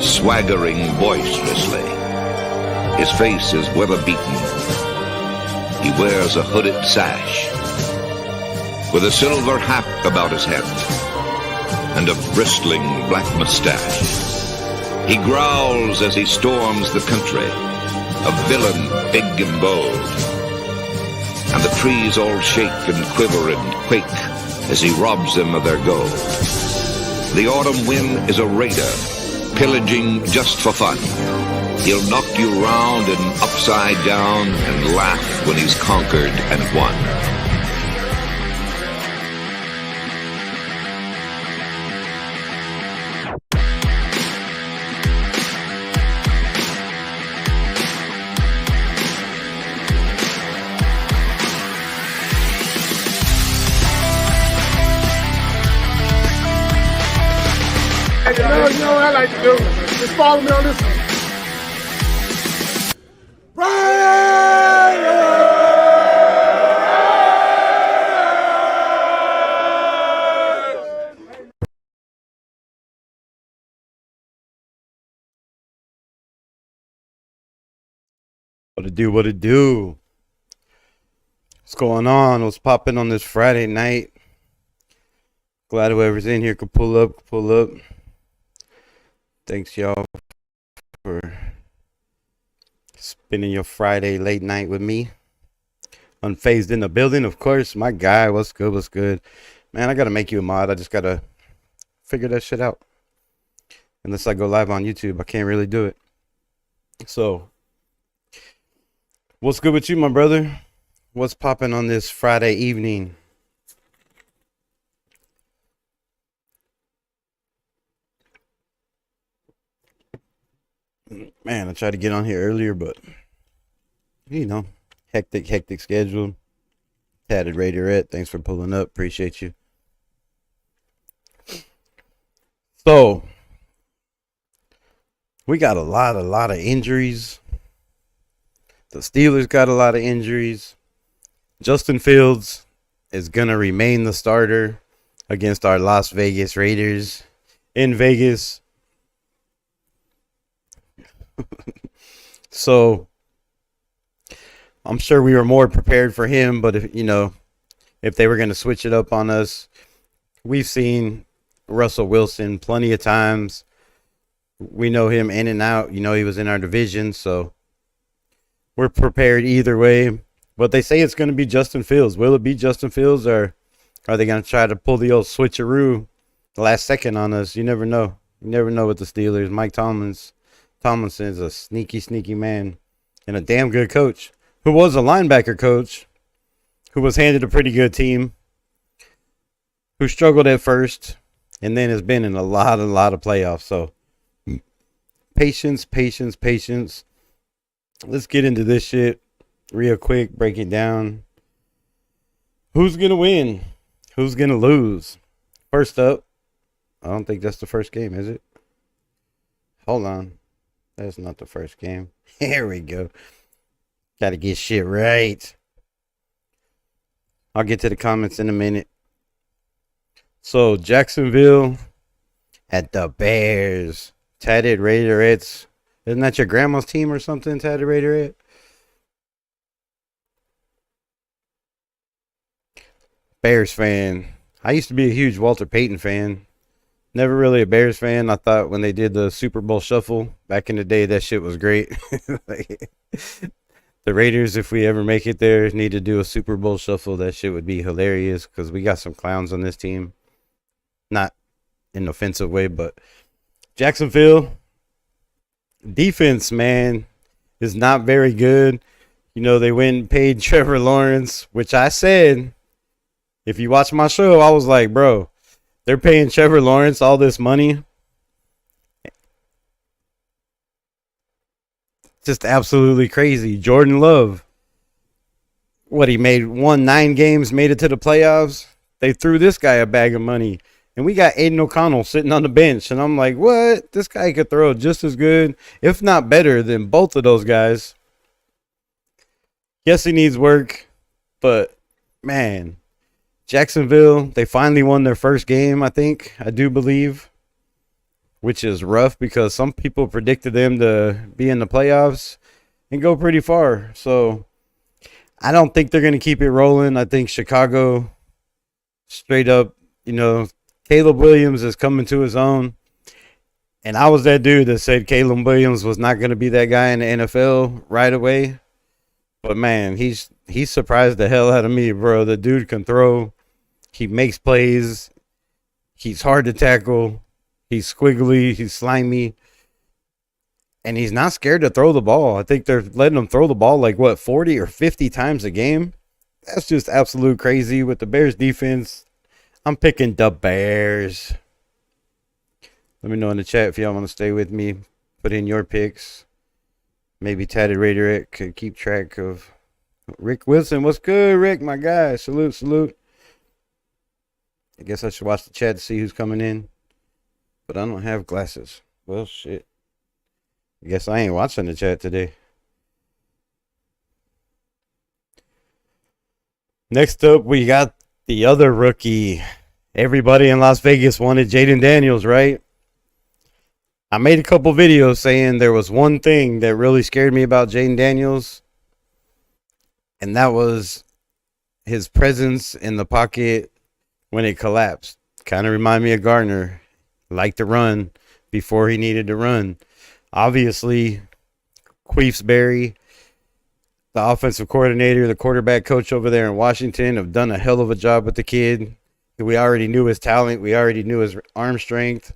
swaggering boisterously. His face is weather-beaten. He wears a hooded sash with a silver hat about his head and a bristling black mustache. He growls as he storms the country, a villain big and bold. And the trees all shake and quiver and quake as he robs them of their gold. The autumn wind is a raider, pillaging just for fun. He'll knock you round and upside down and laugh when he's conquered and won. You know what I like to do? Just follow me on this one. What it do, what it do? What's going on? What's popping on this Friday night? Glad whoever's in here could pull up, Thanks y'all for spending your Friday late night with me. Unfazed in the building, of course. My guy, what's good? Man, I gotta make you a mod. I just gotta figure that shit out. Unless I go live on YouTube, I can't really do it. So, what's good with you, my brother? What's popping on this Friday evening? Man, I tried to get on here earlier, but you know, hectic schedule. Tatted Raiderette, thanks for pulling up. Appreciate you. So, we got a lot of injuries. The Steelers got a lot of injuries. Justin Fields is gonna remain the starter against our Las Vegas Raiders in Vegas. So I'm sure we were more prepared for him, but if they were going to switch it up on us, we've seen Russell Wilson plenty of times. We know him in and out. He was in our division, so we're prepared either way. But they say it's going to be Justin Fields. Will it be Justin Fields, or are they going to try to pull the old switcheroo the last second on us? You never know. You never know with the Steelers. Mike Tomlinson is a sneaky man and a damn good coach, who was a linebacker coach, who was handed a pretty good team, who struggled at first and then has been in a lot of playoffs. So patience. Let's get into this shit real quick, break it down. Who's going to win? Who's going to lose? First up, I don't think that's the first game, is it? Hold on. That's not the first game. Here we go. Got to get shit right. I'll get to the comments in a minute. So, Jacksonville at the Bears. Tatted Raiderettes. Isn't that your grandma's team or something, Tatted Raiderette? Bears fan. I used to be a huge Walter Payton fan. Never really a Bears fan. I thought when they did the Super Bowl shuffle back in the day, that shit was great. The Raiders, if we ever make it there, need to do a Super Bowl shuffle. That shit would be hilarious because we got some clowns on this team. Not in an offensive way, but Jacksonville defense, man, is not very good. They went and paid Trevor Lawrence, which I said, if you watch my show, I was like, bro, they're paying Trevor Lawrence all this money. Just absolutely crazy. Jordan Love. He won 9 games, made it to the playoffs. They threw this guy a bag of money. And we got Aiden O'Connell sitting on the bench. And I'm like, what? This guy could throw just as good, if not better, than both of those guys. Yes, he needs work. But, man, Jacksonville, they finally won their first game, I think. I do believe. which is rough because some people predicted them to be in the playoffs and go pretty far. So I don't think they're going to keep it rolling. I think Chicago, straight up, Caleb Williams is coming to his own. And I was that dude that said Caleb Williams was not going to be that guy in the NFL right away. But man, he's surprised the hell out of me, bro. The dude can throw. He makes plays. He's hard to tackle. He's squiggly. He's slimy. And he's not scared to throw the ball. I think they're letting him throw the ball like, 40 or 50 times a game? That's just absolute crazy. With the Bears defense, I'm picking the Bears. Let me know in the chat if y'all want to stay with me. Put in your picks. Maybe Tatted Raiderette could keep track of Rick Wilson. What's good, Rick, my guy? Salute, salute. I guess I should watch the chat to see who's coming in. But I don't have glasses. Well, shit. I guess I ain't watching the chat today. Next up, we got the other rookie. Everybody in Las Vegas wanted Jaden Daniels, right? I made a couple videos saying there was one thing that really scared me about Jaden Daniels, and that was his presence in the pocket when it collapsed. Kind of remind me of Gardner. Liked to run before he needed to run. Obviously, Queefsbury, the offensive coordinator, the quarterback coach over there in Washington, have done a hell of a job with the kid. We already knew his talent. We already knew his arm strength.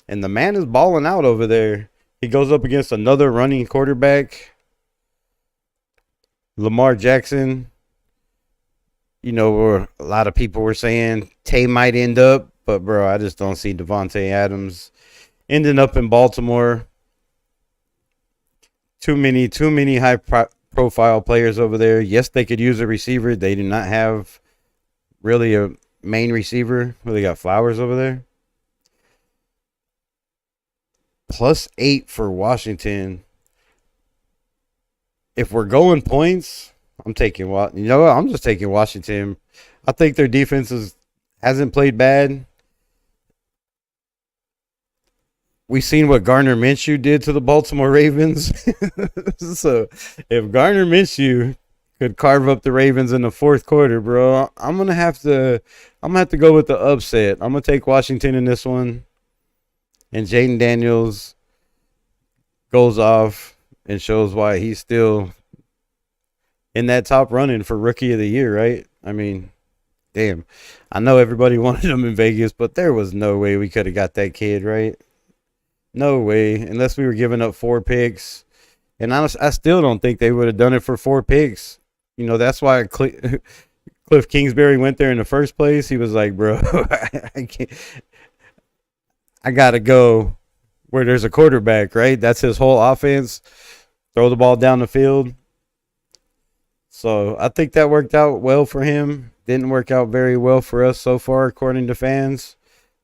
And the man is balling out over there. He goes up against another running quarterback, Lamar Jackson. Where a lot of people were saying Tay might end up. But, bro, I just don't see Devontae Adams ending up in Baltimore. Too many high-profile players over there. Yes, they could use a receiver. They do not have really a main receiver. Well, they got Flowers over there. +8 for Washington. If we're going points, I'm taking what? You know what? I'm just taking Washington. I think their defense hasn't played bad. We've seen what Gardner Minshew did to the Baltimore Ravens. So if Gardner Minshew could carve up the Ravens in the fourth quarter, bro, I'm gonna have to go with the upset. I'm gonna take Washington in this one. And Jaden Daniels goes off and shows why he's still in that top running for Rookie of the Year, right? I mean, damn. I know everybody wanted him in Vegas, but there was no way we could have got that kid, right? No way, unless we were giving up 4 picks. And honestly, I still don't think they would have done it for 4 picks. That's why Cliff Kingsbury went there in the first place. He was like, bro, I can't. I got to go where there's a quarterback, right? That's his whole offense. Throw the ball down the field. So I think that worked out well for him. Didn't work out very well for us so far, according to fans.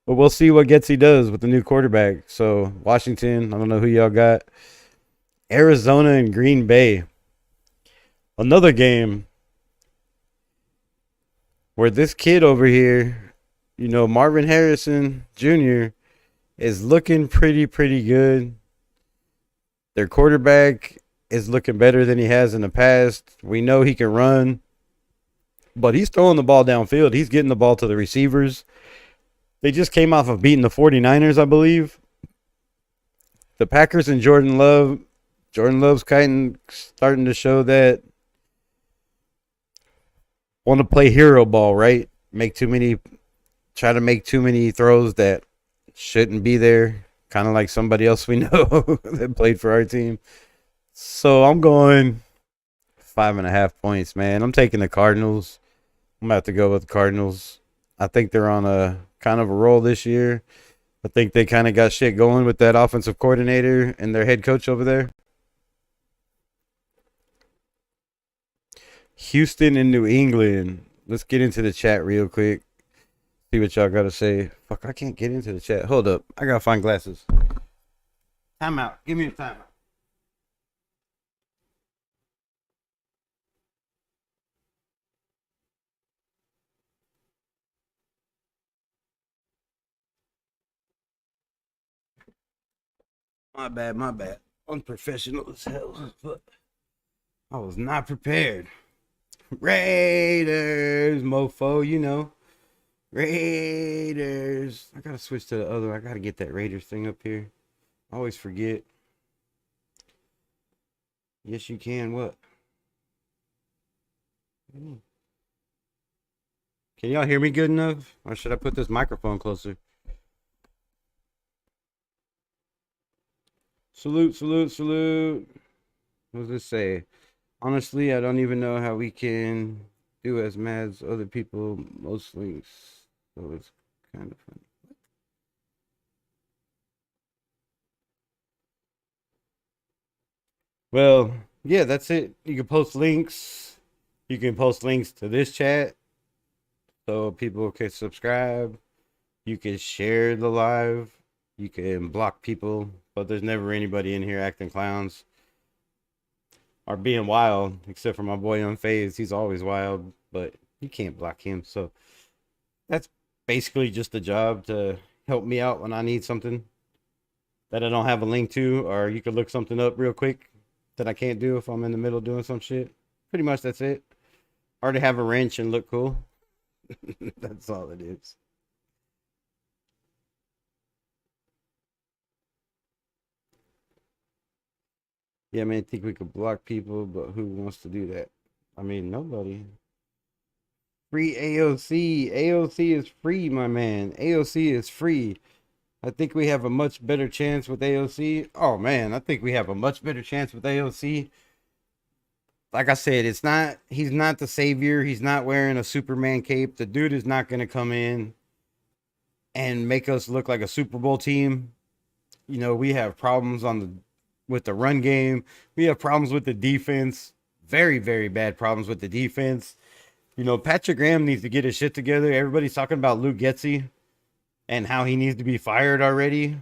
But we'll see what Getsy does with the new quarterback. So Washington, I don't know who y'all got. Arizona and Green Bay. Another game where this kid over here, Marvin Harrison Jr., is looking pretty good. Their quarterback is looking better than he has in the past. We know he can run, but he's throwing the ball downfield. He's getting the ball to the receivers. They just came off of beating the 49ers, I believe. The Packers and Jordan Love. Jordan Love's kind of starting to show that want to play hero ball, right? Try to make too many throws that shouldn't be there, kind of like somebody else we know that played for our team. So I'm going 5.5 points, man. I'm taking the Cardinals. I'm going to have to go with the Cardinals. I think they're on a kind of a roll this year. I think they kind of got shit going with that offensive coordinator and their head coach over there. Houston and New England. Let's get into the chat real quick. See what y'all got to say. Fuck, I can't get into the chat. Hold up. I got to find glasses. Timeout. Give me a timeout. My bad, my bad. Unprofessional as hell, but I was not prepared. Raiders, mofo, you know. Raiders. I gotta switch to the other. I gotta get that Raiders thing up here. I always forget. Yes, you can. What? Can y'all hear me good enough? Or should I put this microphone closer? Salute, salute, salute. What does this say? Honestly, I don't even know how we can do as mad as other people, most links. So it's kind of funny. Well, yeah, that's it. You can post links. You can post links to this chat so people can subscribe. You can share the live. You can block people, but there's never anybody in here acting clowns or being wild, except for my boy Unfazed. He's always wild, but you can't block him. So that's basically just the job to help me out when I need something that I don't have a link to, or you could look something up real quick that I can't do if I'm in the middle doing some shit. Pretty much that's it. Or to have a wrench and look cool. That's all it is. Yeah, man, I think we could block people, but who wants to do that? I mean, nobody. Free AOC. AOC is free, my man. AOC is free. I think we have a much better chance with AOC. Oh, man, I think we have a much better chance with AOC. Like I said, he's not the savior. He's not wearing a Superman cape. The dude is not going to come in and make us look like a Super Bowl team. You know, we have problems with the run game. We have problems with the defense. Very, very bad problems with the defense. You know, Patrick Graham needs to get his shit together. Everybody's talking about Luke Getsy and how he needs to be fired already.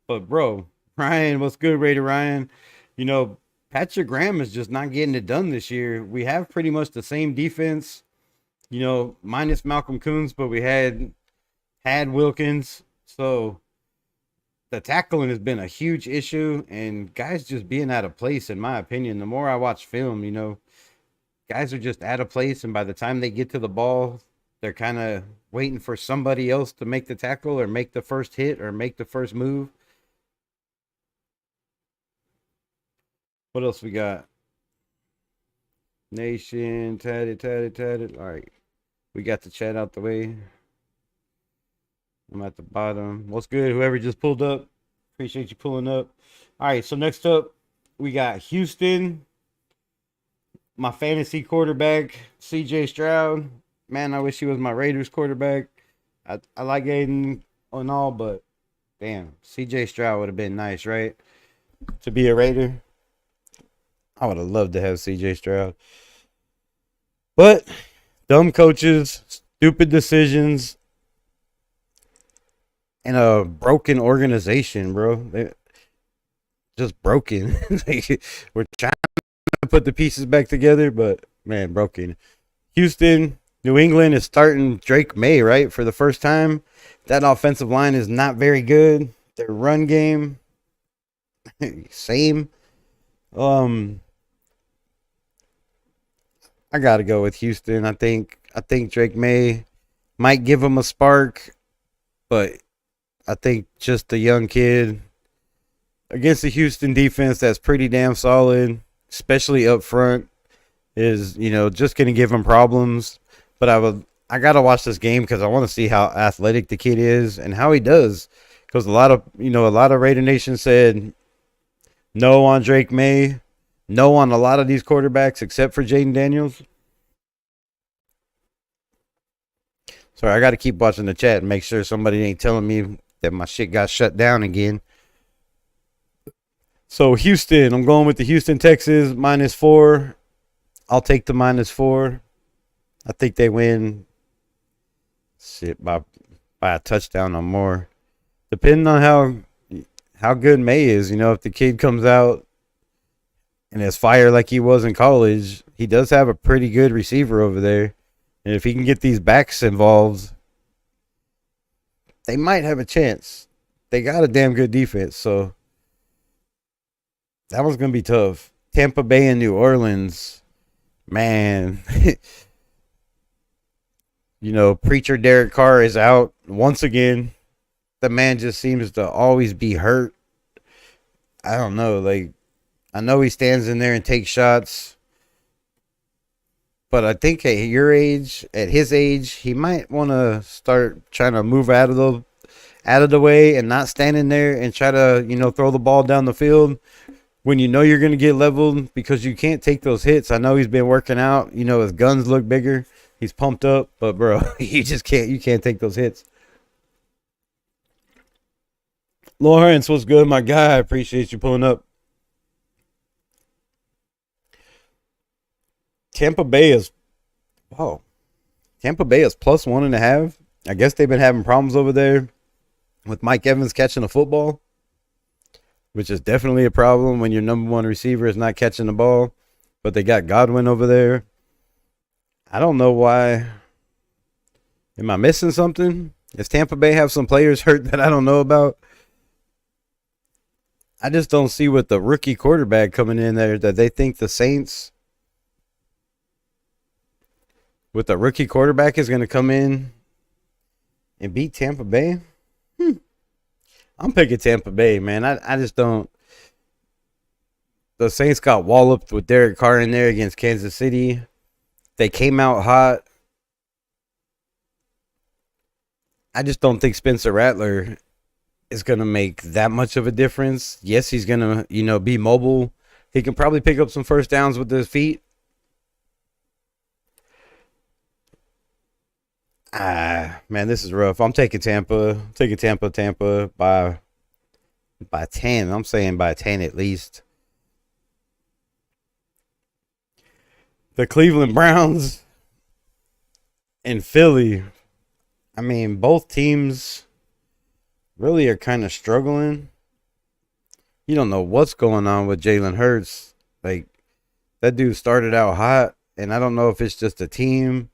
But, bro, Ryan, what's good, Raider Ryan? You know, Patrick Graham is just not getting it done this year. We have pretty much the same defense, you know, minus Malcolm Coons, but we had Wilkins. So the tackling has been a huge issue, and guys just being out of place, in my opinion. The more I watch film, you know, guys are just out of place, and by the time they get to the ball, they're kind of waiting for somebody else to make the tackle or make the first hit or make the first move. What else we got? Nation, tatted. All right. We got the chat out the way. I'm at the bottom. What's good? Whoever just pulled up. Appreciate you pulling up. All right. So next up, we got Houston. My fantasy quarterback, CJ Stroud. Man, I wish he was my Raiders quarterback. I like Aiden and all, but damn, CJ Stroud would have been nice, right? To be a Raider. I would have loved to have CJ Stroud. But dumb coaches, stupid decisions, and a broken organization, bro. They're just broken. We're trying to put the pieces back together, but man, broken. Houston, New England is starting Drake May, right? For the first time. That offensive line is not very good. Their run game, same. I gotta go with Houston. I think Drake May might give him a spark, but I think just a young kid against the Houston defense that's pretty damn solid, especially up front, is, you know, just gonna give him problems. But I gotta watch this game because I want to see how athletic the kid is and how he does. Because a lot of Raider Nation said no on Drake May. No on a lot of these quarterbacks except for Jaden Daniels. Sorry, I got to keep watching the chat and make sure somebody ain't telling me that my shit got shut down again. So Houston, I'm going with the Houston Texans -4. I'll take the -4. I think they win by a touchdown or more. Depending on how good May is, you know, if the kid comes out and is fire like he was in college, he does have a pretty good receiver over there. And if he can get these backs involved, they might have a chance. They got a damn good defense. So That one's going to be tough. Tampa Bay and New Orleans. Man. Preacher Derek Carr is out once again. The man just seems to always be hurt. I don't know. Like, I know he stands in there and takes shots. But I think at his age, he might want to start trying to move out of the way and not stand in there and try to, throw the ball down the field when you're going to get leveled, because you can't take those hits. I know he's been working out. His guns look bigger. He's pumped up, but bro, you can't take those hits. Lawrence, what's good, my guy? I appreciate you pulling up. Tampa Bay is +1.5. I guess they've been having problems over there with Mike Evans catching the football, which is definitely a problem when your number one receiver is not catching the ball. But they got Godwin over there. I don't know why. Am I missing something? Does Tampa Bay have some players hurt that I don't know about? I just don't see with the rookie quarterback coming in there that they think the Saints with the rookie quarterback is going to come in and beat Tampa Bay. I'm picking Tampa Bay, man. I just don't. The Saints got walloped with Derek Carr in there against Kansas City. They came out hot. I just don't think Spencer Rattler is going to make that much of a difference. Yes, he's going to, be mobile. He can probably pick up some first downs with his feet. Man, this is rough. I'm taking Tampa. I'm taking Tampa by 10. I'm saying by 10 at least. The Cleveland Browns and Philly. I mean, both teams really are kind of struggling. You don't know what's going on with Jalen Hurts. Like, that dude started out hot, and I don't know if it's just a team.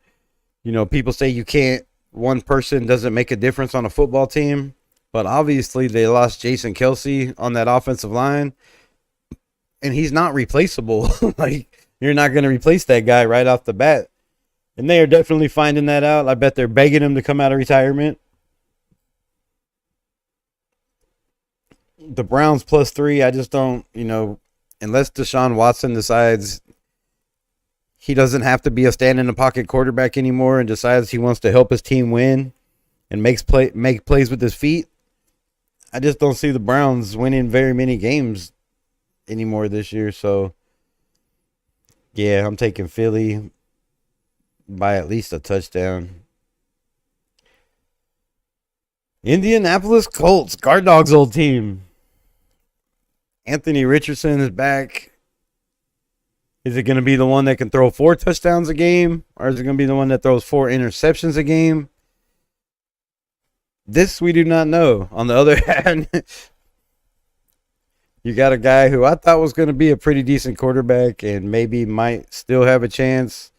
People say one person doesn't make a difference on a football team, but obviously they lost Jason Kelce on that offensive line, and he's not replaceable. Like, you're not going to replace that guy right off the bat. And they are definitely finding that out. I bet they're begging him to come out of retirement. The Browns +3, I just don't, unless Deshaun Watson decides he doesn't have to be a stand-in-the-pocket quarterback anymore and decides he wants to help his team win and make plays with his feet, I just don't see the Browns winning very many games anymore this year. So, yeah, I'm taking Philly by at least a touchdown. Indianapolis Colts, Guard Dog's old team. Anthony Richardson is back. Is it going to be the one that can throw 4 touchdowns a game? Or is it going to be the one that throws 4 interceptions a game? This we do not know. On the other hand, you got a guy who I thought was going to be a pretty decent quarterback and maybe might still have a chance.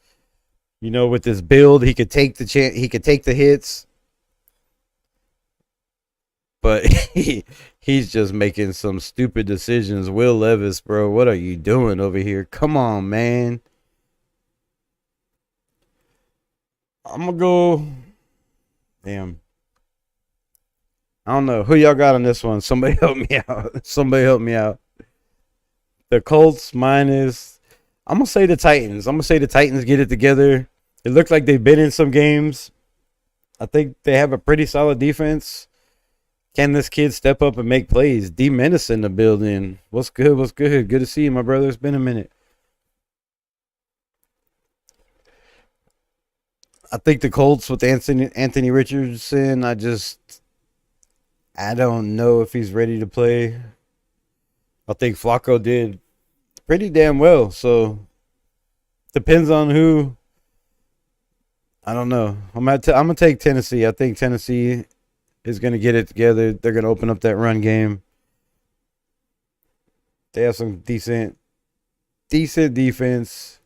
With this build, he could take the chance. He could take the hits. But he's just making some stupid decisions. Will Levis, bro, what are you doing over here? Come on, man. I'm going to go. Damn. I don't know. Who y'all got on this one? Somebody help me out. Somebody help me out. The Colts minus. I'm going to say the Titans. I'm going to say the Titans get it together. It looked like they've been in some games. I think they have a pretty solid defense. Can this kid step up and make plays? D Menace in the building. What's good? What's good? Good to see you, my brother. It's been a minute. I think the Colts with Anthony Richardson, I don't know if he's ready to play. I think Flacco did pretty damn well. So, depends on who. I don't know. I'm going to take Tennessee. I think Tennessee is going to get it together. They're going to open up that run game. They have some decent defense.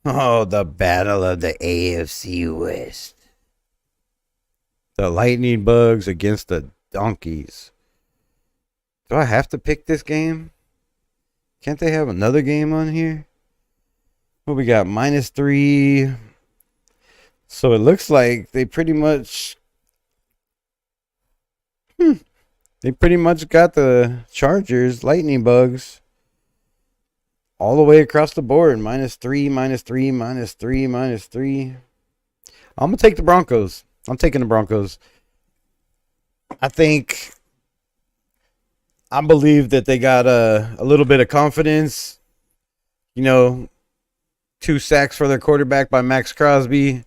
Oh, the battle of the AFC West. The Lightning Bugs against the Donkeys. Do I have to pick this game? Can't they have another game on here? What we got? -3. So it looks like they pretty much got the Chargers lightning bugs all the way across the board. -3, -3, -3, -3. I'm gonna take the Broncos. I'm taking the Broncos. I believe that they got a little bit of confidence. 2 sacks for their quarterback by Max Crosby.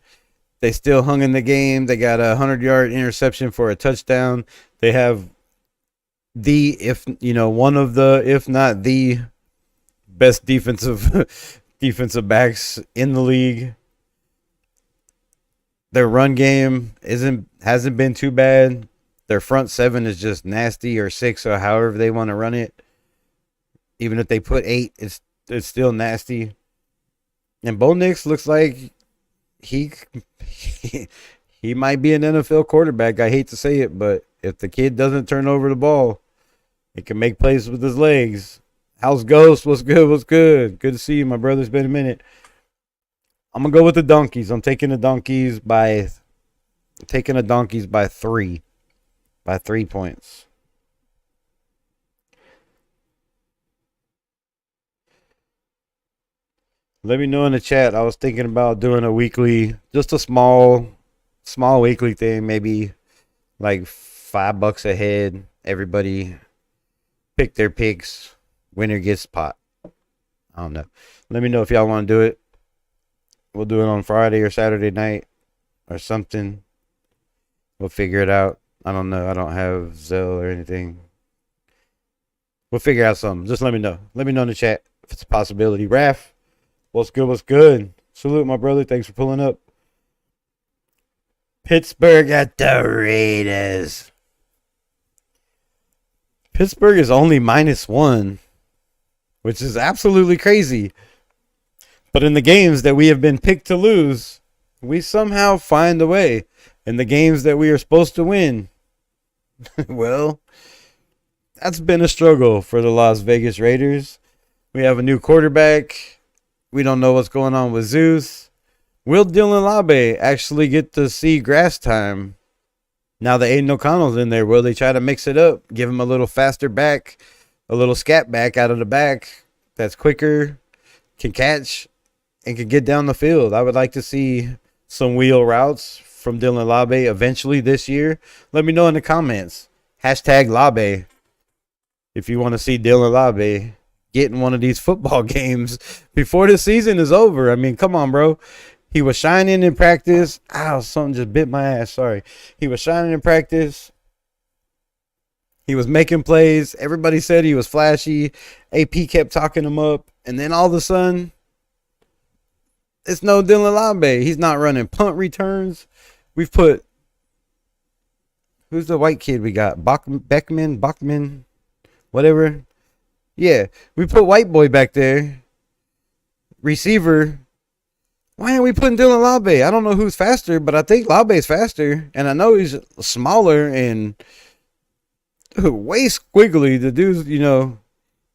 They still hung in the game. They got a 100-yard interception for a touchdown. They have one of the, if not the best defensive backs in the league. Their run game hasn't been too bad. Their front 7 is just nasty, or 6, or however they want to run it. Even if they put 8, it's still nasty. And Bo Nix looks like he might be an NFL quarterback. I hate to say it, but if the kid doesn't turn over the ball, he can make plays with his legs. How's Ghost? What's good? What's good? Good to see you, my brother. It's been a minute. I'm gonna go with the Donkeys. I'm taking the Donkeys by 3. By 3 points. Let me know in the chat. I was thinking about doing a weekly, just a small weekly thing, maybe like $5 a head. Everybody pick their picks. Winner gets pot. I don't know. Let me know if y'all want to do it. We'll do it on Friday or Saturday night or something. We'll figure it out. I don't know. I don't have Zelle or anything. We'll figure out something. Just let me know. Let me know in the chat if it's a possibility. Raph, what's good? What's good? Salute, my brother. Thanks for pulling up. Pittsburgh at the Raiders. Pittsburgh is only -1, which is absolutely crazy. But in the games that we have been picked to lose, we somehow find a way. In the games that we are supposed to win, well, that's been a struggle for the Las Vegas Raiders. We have a new quarterback. We don't know what's going on with Zeus. Will Dylan Labe actually get to see grass time now that Aiden O'Connell's in there? Will they try to mix it up, give him a little faster back, a little scat back out of the back that's quicker, can catch, and can get down the field? I would like to see some wheel routes from Dylan Labe eventually this year. Let me know in the comments. #Labe if you want to see Dylan Labe get in one of these football games before the season is over. I mean, come on, bro. He was shining in practice. Ow, something just bit my ass. Sorry. He was shining in practice. He was making plays. Everybody said he was flashy. AP kept talking him up. And then all of a sudden, it's no Dylan Labe. He's not running punt returns. We've put, who's the white kid we got? Bachman, whatever. Yeah, we put white boy back there. Receiver. Why aren't we putting Dylan Labe? I don't know who's faster, but I think Labe's faster. And I know he's smaller and way squiggly. The dude's,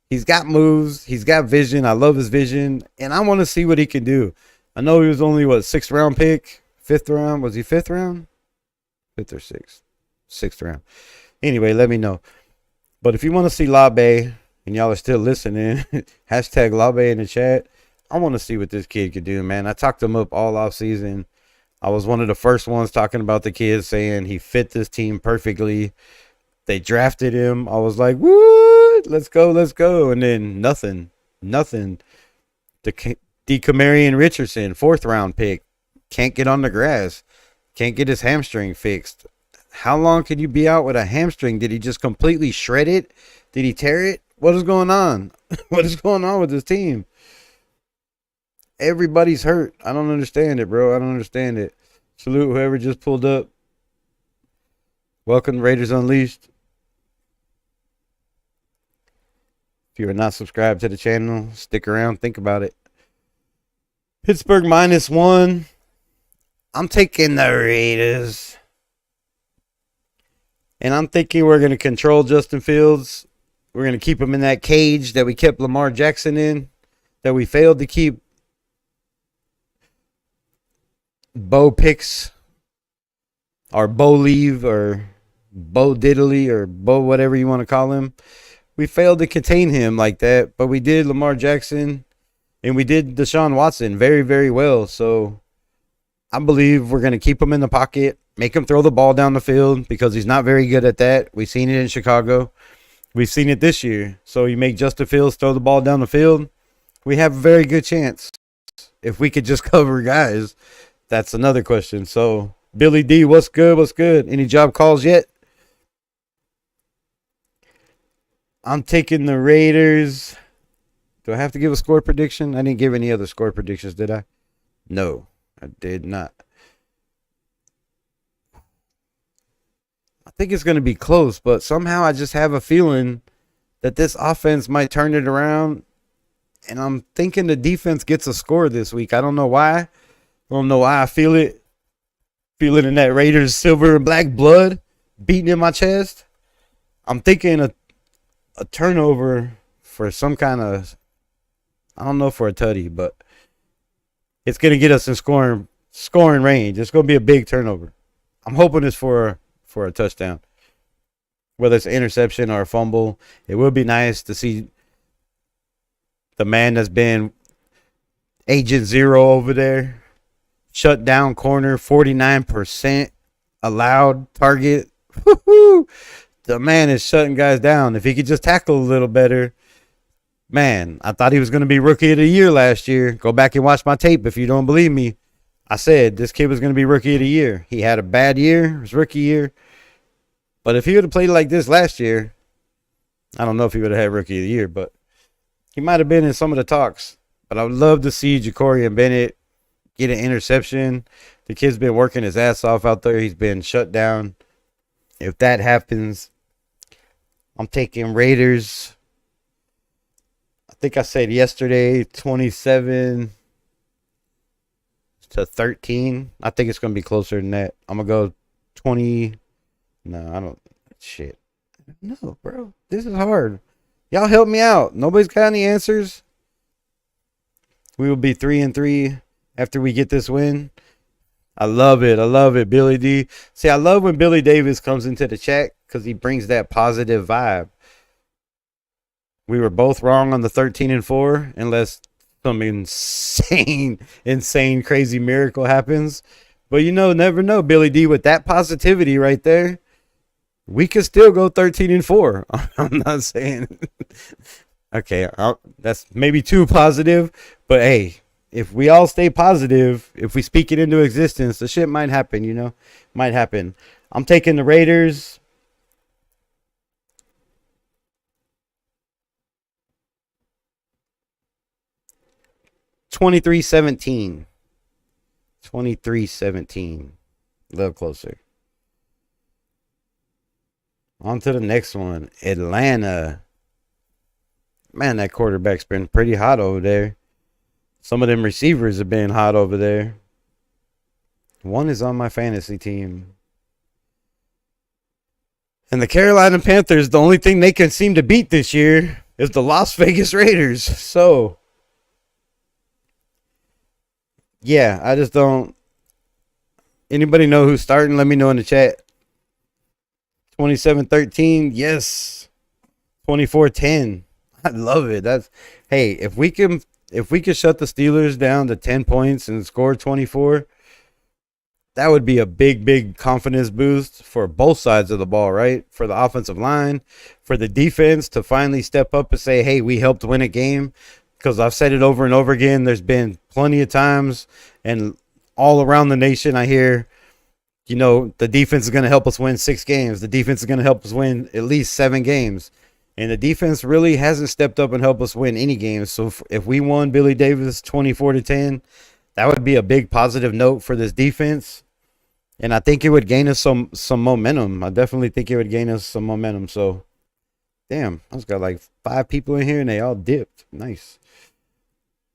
he's got moves. He's got vision. I love his vision. And I want to see what he can do. I know he was only, 6th round pick? 5th round? Was he 5th round? 5th or 6th? 6th round. Anyway, let me know. But if you want to see Labe, and y'all are still listening, #Labe in the chat. I want to see what this kid could do, man. I talked him up all off season. I was one of the first ones talking about the kid, saying he fit this team perfectly. They drafted him. I was like, what? Let's go. And then nothing. DeCamarion Richardson, 4th round pick. Can't get on the grass. Can't get his hamstring fixed. How long can you be out with a hamstring? Did he just completely shred it? Did he tear it? What is going on? What is going on with this team? Everybody's hurt. I don't understand it, bro. I don't understand it. Salute whoever just pulled up. Welcome to Raiders Unleashed. If you are not subscribed to the channel, stick around. Think about it. Pittsburgh -1. I'm taking the Raiders. And I'm thinking we're going to control Justin Fields. We're going to keep him in that cage that we kept Lamar Jackson in, that we failed to keep Bo Picks or Bo Leave or Bo Diddley or Bo whatever you want to call him. We failed to contain him like that, but we did Lamar Jackson and we did Deshaun Watson very, very well. So I believe we're going to keep him in the pocket, make him throw the ball down the field because he's not very good at that. We've seen it in Chicago. We've seen it this year. So you make Justin Fields throw the ball down the field, we have a very good chance. If we could just cover guys, that's another question. So Billy D, what's good? What's good? Any job calls yet? I'm taking the Raiders. Do I have to give a score prediction? I didn't give any other score predictions, did I? No, I did not. I think it's going to be close, but somehow I just have a feeling that this offense might turn it around. And I'm thinking the defense gets a score this week. I don't know why. I don't know why I feel it. Feel it in that Raiders silver and black blood beating in my chest. I'm thinking a turnover for some kind of, I don't know, for a tutty, but it's going to get us in scoring range. It's going to be a big turnover. I'm hoping it's for a touchdown. Whether it's an interception or a fumble, it would be nice to see the man that's been Agent Zero over there shut down corner, 49% allowed target. Woo-hoo! The man is shutting guys down. If he could just tackle a little better, man, I thought he was going to be Rookie of the Year last year. Go back and watch my tape if you don't believe me. I said this kid was going to be Rookie of the Year. He had a bad year, his rookie year. But if he would have played like this last year, I don't know if he would have had Rookie of the Year, but he might have been in some of the talks. But I would love to see Ja'Cory Bennett get an interception. The kid's been working his ass off out there. He's been shut down. If that happens, I'm taking Raiders. I think I said yesterday 27-13. I think it's going to be closer than that. I'm going to go 20. No, I don't. Shit. No, bro. This is hard. Y'all help me out. Nobody's got any answers. We will be 3-3 after we get this win. I love it. I love it, Billy D. See, I love when Billy Davis comes into the chat because he brings that positive vibe. We were both wrong on the 13-4 unless some insane, crazy miracle happens. But you know, never know, Billy D. With that positivity right there, we could still go 13-4. I'm not saying. Okay, that's maybe too positive. But hey, if we all stay positive, if we speak it into existence, the shit might happen, you know? Might happen. I'm taking the Raiders. (23-17). 23-17. A little closer. On to the next one. Atlanta. Man, that quarterback's been pretty hot over there. Some of them receivers have been hot over there. One is on my fantasy team. And the Carolina Panthers, the only thing they can seem to beat this year is the Las Vegas Raiders. So, yeah, I just don't. Anybody know who's starting? Let me know in the chat. 27-13. Yes. 24-10. I love it. Hey, if we can shut the Steelers down to 10 points and score 24, that would be a big confidence boost for both sides of the ball, right? For the offensive line, for the defense to finally step up and say, hey, we helped win a game. Because I've said it over and over again. There's been plenty of times and all around the nation I hear, you know, the defense is going to help us win 6 games. The defense is going to help us win at least 7 games. And the defense really hasn't stepped up and helped us win any games. So if we won Billy Davis 24-10, that would be a big positive note for this defense. And I think it would gain us some momentum. I definitely think it would gain us some momentum. So, damn, I just got like 5 people in here and they all dipped. Nice.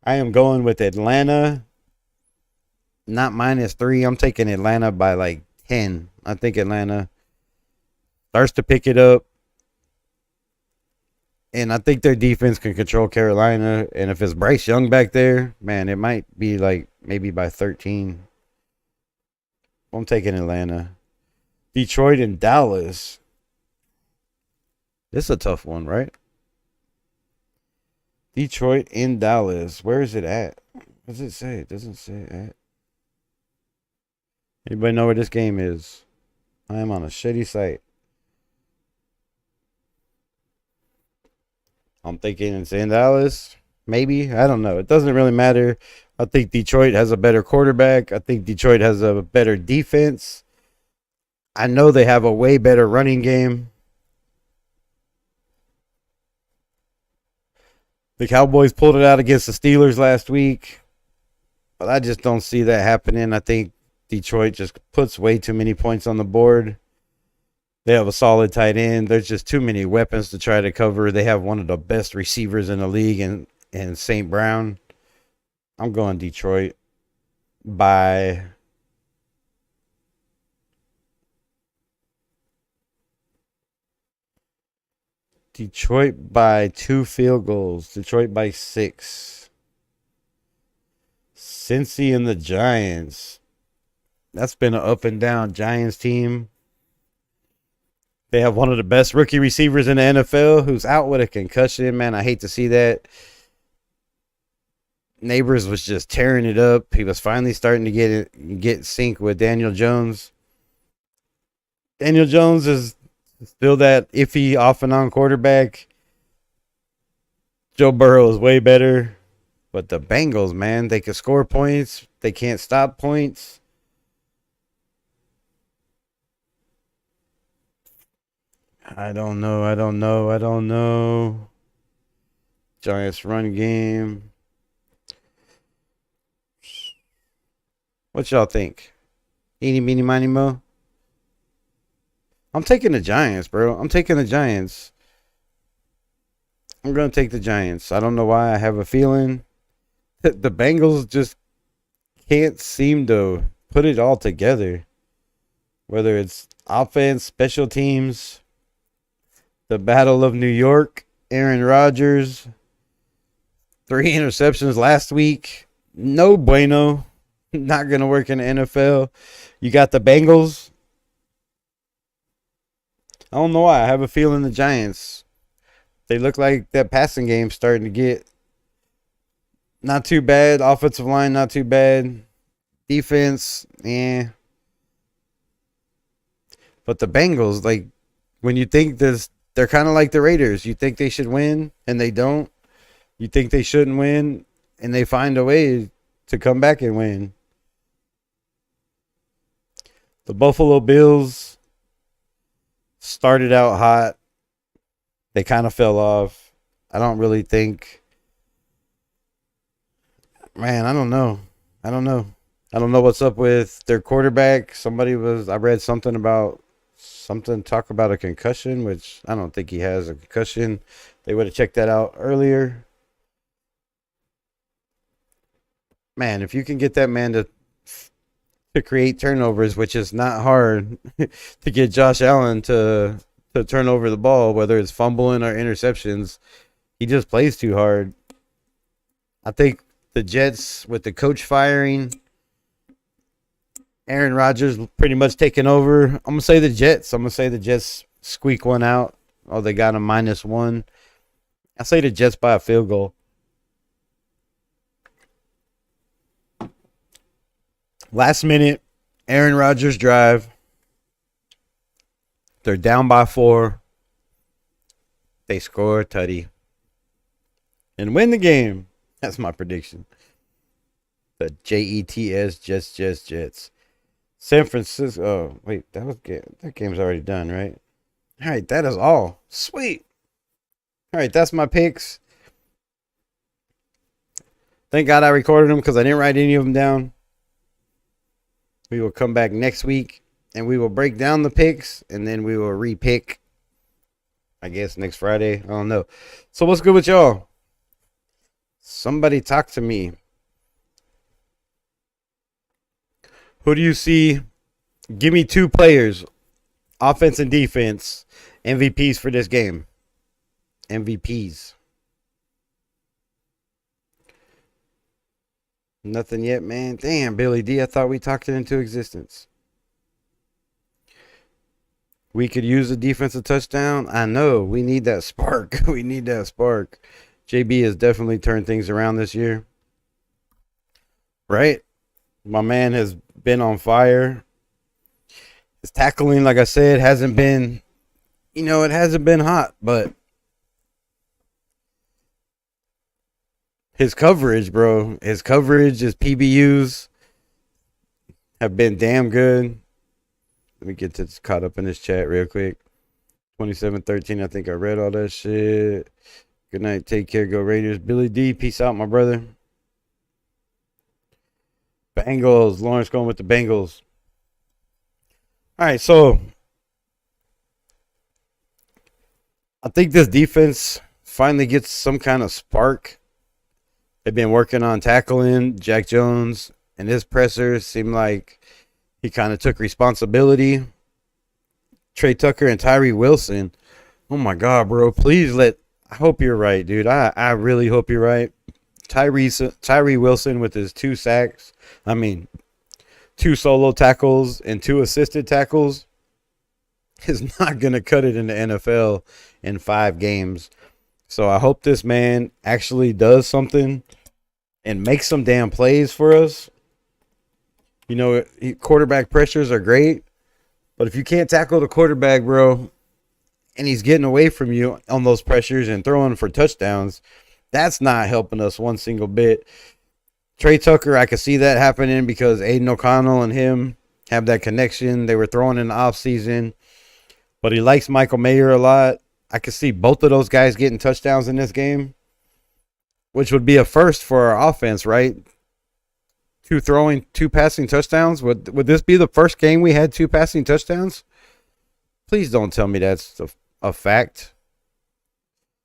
I am going with Atlanta. Not -3. I'm taking Atlanta by like 10. I think Atlanta starts to pick it up. And I think their defense can control Carolina. And if it's Bryce Young back there, man, it might be like maybe by 13. I'm taking Atlanta. Detroit and Dallas. This is a tough one, right? Detroit in Dallas. Where is it at? What does it say? It doesn't say it at. Anybody know where this game is? I am on a shitty site. I'm thinking it's in Dallas. Maybe. I don't know. It doesn't really matter. I think Detroit has a better quarterback. I think Detroit has a better defense. I know they have a way better running game. The Cowboys pulled it out against the Steelers last week. But I just don't see that happening. I think Detroit just puts way too many points on the board. They have a solid tight end. There's just too many weapons to try to cover. They have one of the best receivers in the league in St. Brown. I'm going Detroit by Detroit by 2 field goals. Detroit by 6. Cincy and the Giants. That's been an up and down Giants team. They have one of the best rookie receivers in the NFL who's out with a concussion. Man, I hate to see that. Neighbors was just tearing it up. He was finally starting to get sync with Daniel Jones. Daniel Jones is still that iffy off and on quarterback. Joe Burrow is way better. But the Bengals, man, they can score points. They can't stop points. I don't know. Giants run game. What y'all think? Eeny, meeny, miny, mo? I'm taking the Giants, bro. I'm taking the Giants. I'm going to take the Giants. I don't know why. I have a feeling that the Bengals just can't seem to put it all together. Whether it's offense, special teams, the Battle of New York, Aaron Rodgers, 3 interceptions last week. No bueno. Not going to work in the NFL. You got the Bengals. I don't know why. I have a feeling the Giants. They look like that passing game's starting to get not too bad. Offensive line, not too bad. Defense, But the Bengals, like, when you think this, they're kind of like the Raiders. You think they should win, and they don't. You think they shouldn't win, and they find a way to come back and win. The Buffalo Bills started out hot. They kind of fell off. I don't really think. Man, I don't know. I don't know what's up with their quarterback. I read something about talk about a concussion, which I don't think he has a concussion. They would have checked that out earlier. Man, if you can get that man to create turnovers, which is not hard to get Josh Allen to turn over the ball, whether it's fumbling or interceptions, he just plays too hard. I think the Jets, with the coach firing, Aaron Rodgers pretty much taking over. I'm going to say the Jets. Squeak one out. Oh, they got a -1. I say the Jets by a field goal. Last minute, Aaron Rodgers drive. They're down by 4. They score a tutty and win the game. That's my prediction. The Jets, Jets. San Francisco. Oh, wait, that game's already done, right? All right, that is all. Sweet. All right, that's my picks. Thank God I recorded them because I didn't write any of them down. We will come back next week and we will break down the picks and then we will re-pick, I guess, next Friday. I don't know. So what's good with y'all? Somebody talk to me. Who do you see? Give me 2 players, offense and defense, MVPs for this game. MVPs. Nothing yet, man. Damn, Billy D. I thought we talked it into existence. We could use a defensive touchdown. I know. We need that spark. We need that spark. JB has definitely turned things around this year. Right? My man has been on fire. His tackling, like I said, hasn't been, it hasn't been hot, but his coverage, bro, his PBUs have been damn good. Let me get caught up in this chat real quick. 27-13, I think I read all that shit. Good night, take care, go Raiders. Billy D, peace out, my brother. Bengals, Lawrence going with the Bengals. All right, so I think this defense finally gets some kind of spark. They've been working on tackling Jack Jones, and his pressers seem like he kind of took responsibility. Trey Tucker and Tyree Wilson. Oh, my God, bro. Please I hope you're right, dude. I really hope you're right. Tyree Wilson with his 2 sacks. 2 solo tackles and 2 assisted tackles is not going to cut it in the NFL in 5 games. So I hope this man actually does something and makes some damn plays for us. Quarterback pressures are great, but if you can't tackle the quarterback, bro, and he's getting away from you on those pressures and throwing for touchdowns, that's not helping us one single bit. Trey Tucker, I could see that happening because Aiden O'Connell and him have that connection. They were throwing in the offseason, but he likes Michael Mayer a lot. I could see both of those guys getting touchdowns in this game, which would be a first for our offense, right? 2 passing touchdowns. Would this be the first game we had 2 passing touchdowns? Please don't tell me that's a fact.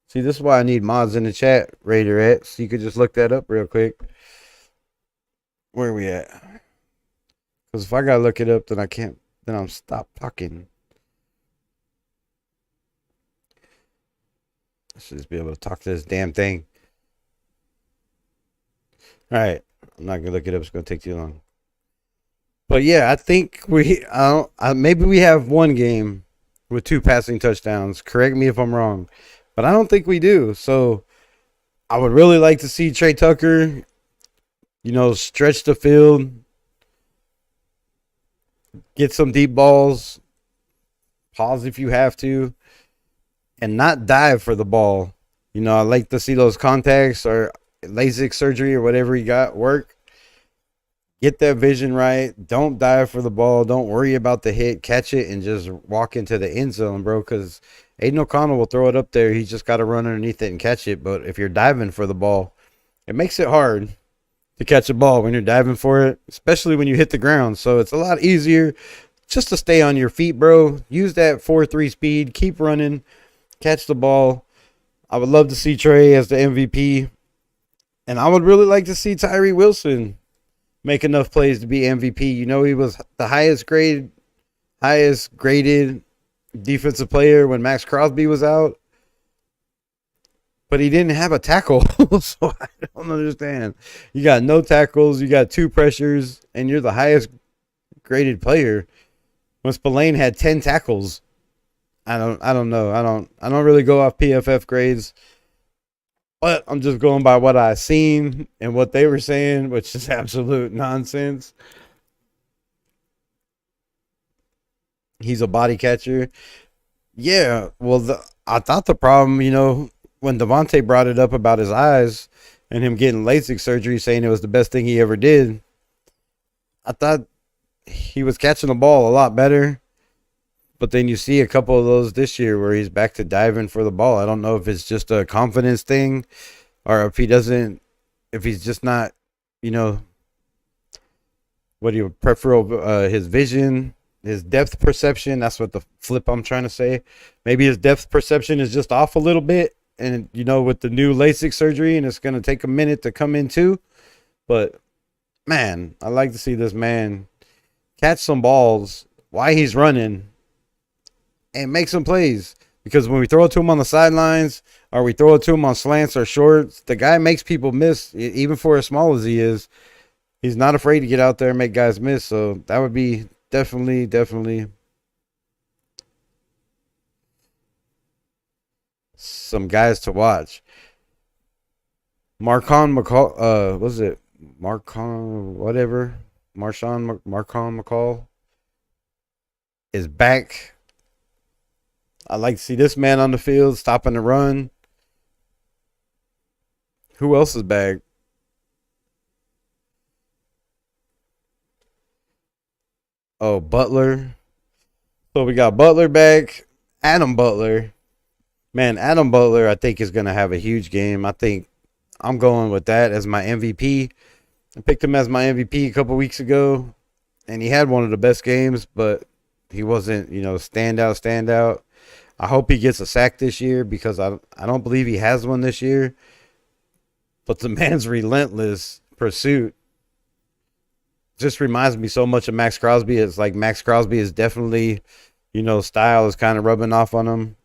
See, this is why I need mods in the chat, Raiderettes. You could just look that up real quick. Where are we at? Because if I gotta look it up, then I can't. Then I'm stop talking. I should just be able to talk to this damn thing. All right, I'm not gonna look it up. It's gonna take too long. But yeah, I think maybe we have one game with 2 passing touchdowns. Correct me if I'm wrong, but I don't think we do. So I would really like to see Trey Tucker, stretch the field, get some deep balls, pause if you have to, and not dive for the ball. I like to see those contacts or LASIK surgery or whatever you got work. Get that vision right. Don't dive for the ball. Don't worry about the hit. Catch it and just walk into the end zone, bro, because Aiden O'Connell will throw it up there. He's just got to run underneath it and catch it. But if you're diving for the ball, it makes it hard to catch a ball when you're diving for it, especially when you hit the ground. So it's a lot easier just to stay on your feet, bro. Use that 4.3 speed. Keep running. Catch the ball. I would love to see Trey as the MVP. And I would really like to see Tyree Wilson make enough plays to be MVP. He was the highest graded defensive player when Max Crosby was out. But he didn't have a tackle, so I don't understand. You got no tackles, you got 2 pressures, and you're the highest graded player. When Spillane had 10 tackles, I don't know. I don't really go off PFF grades, but I'm just going by what I seen and what they were saying, which is absolute nonsense. He's a body catcher. Yeah, well, I thought the problem, when Devontae brought it up about his eyes and him getting LASIK surgery, saying it was the best thing he ever did, I thought he was catching the ball a lot better. But then you see a couple of those this year where he's back to diving for the ball. I don't know if it's just a confidence thing or if he's just not, his vision, his depth perception. That's what the flip I'm trying to say. Maybe his depth perception is just off a little bit. And, with the new LASIK surgery, and it's going to take a minute to come into. But, man, I like to see this man catch some balls while he's running and make some plays. Because when we throw it to him on the sidelines, or we throw it to him on slants or shorts. The guy makes people miss, even for as small as he is. He's not afraid to get out there and make guys miss. So that would be definitely some guys to watch. Marcon McCall, was it Marcon whatever? Marcon McCall is back. I like to see this man on the field stopping the run. Who else is back? Oh, Butler. So we got Butler back. Adam Butler. Man, Adam Butler, I think, is going to have a huge game. I think I'm going with that as my MVP. I picked him as my MVP a couple weeks ago, and he had one of the best games, but he wasn't, standout. I hope he gets a sack this year because I don't believe he has one this year. But the man's relentless pursuit just reminds me so much of Max Crosby. It's like Max Crosby is definitely, style is kind of rubbing off on him.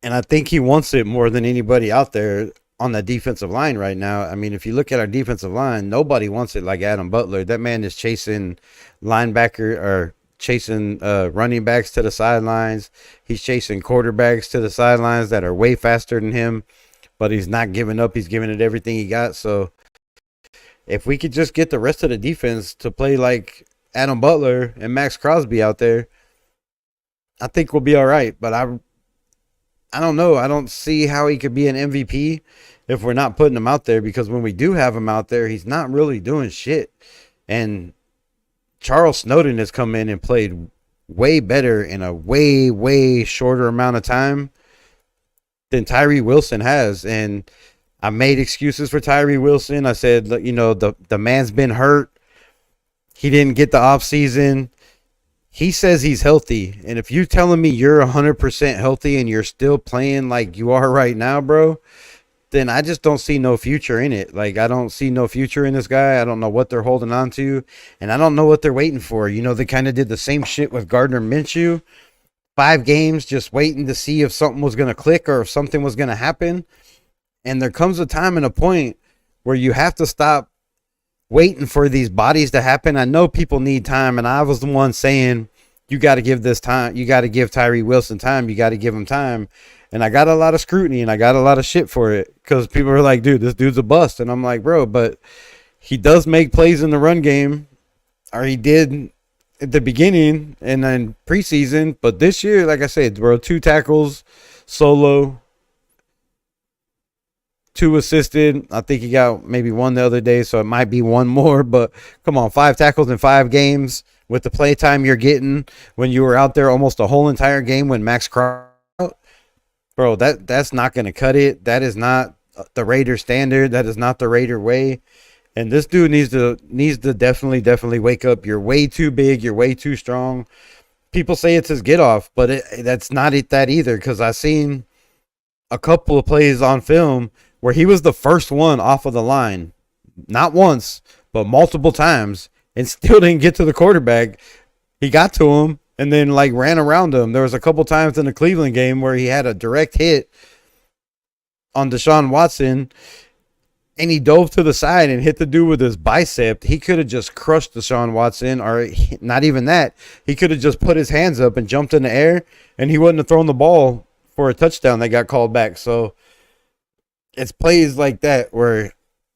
And I think he wants it more than anybody out there on the defensive line right now. I mean, if you look at our defensive line, nobody wants it like Adam Butler. That man is chasing linebacker or chasing running backs to the sidelines. He's chasing quarterbacks to the sidelines that are way faster than him, but he's not giving up. He's giving it everything he got. So if we could just get the rest of the defense to play like Adam Butler and Max Crosby out there, I think we'll be all right. But I don't know. I don't see how he could be an MVP if we're not putting him out there, because when we do have him out there, he's not really doing shit. And Charles Snowden has come in and played way better in a way shorter amount of time than Tyree Wilson has. And I made excuses for Tyree Wilson. I said, the man's been hurt. He didn't get the offseason. He says he's healthy. And if you're telling me you're 100% healthy and you're still playing like you are right now, bro, then I just don't see no future in it. Like, I don't see no future in this guy. I don't know what they're holding on to. And I don't know what they're waiting for. They kind of did the same shit with Gardner Minshew. 5 games just waiting to see if something was going to click or if something was going to happen. And there comes a time and a point where you have to stop waiting for these bodies to happen. I know people need time, and I was the one saying, you got to give this time. You got to give Tyree Wilson time. You got to give him time. And I got a lot of scrutiny, and I got a lot of shit for it because people are like, dude, this dude's a bust. And I'm like, bro, but he does make plays in the run game, or he did at the beginning and then preseason. But this year, like I said, bro, 2 tackles, solo, 2 assisted. I think he got maybe 1 the other day, so it might be 1 more. But come on, 5 tackles in 5 games with the play time you're getting when you were out there almost a whole entire game when Max Crosby, bro, that's not going to cut it. That is not the Raider standard. That is not the Raider way. And this dude needs to definitely wake up. You're way too big. You're way too strong. People say it's his get off, but that's not that either, because I've seen a couple of plays on film where he was the first one off of the line, not once, but multiple times, and still didn't get to the quarterback. He got to him and then ran around him. There was a couple times in the Cleveland game where he had a direct hit on Deshaun Watson, and he dove to the side and hit the dude with his bicep. He could have just crushed Deshaun Watson, or not even that. He could have just put his hands up and jumped in the air, and he wouldn't have thrown the ball for a touchdown that got called back. So it's plays like that where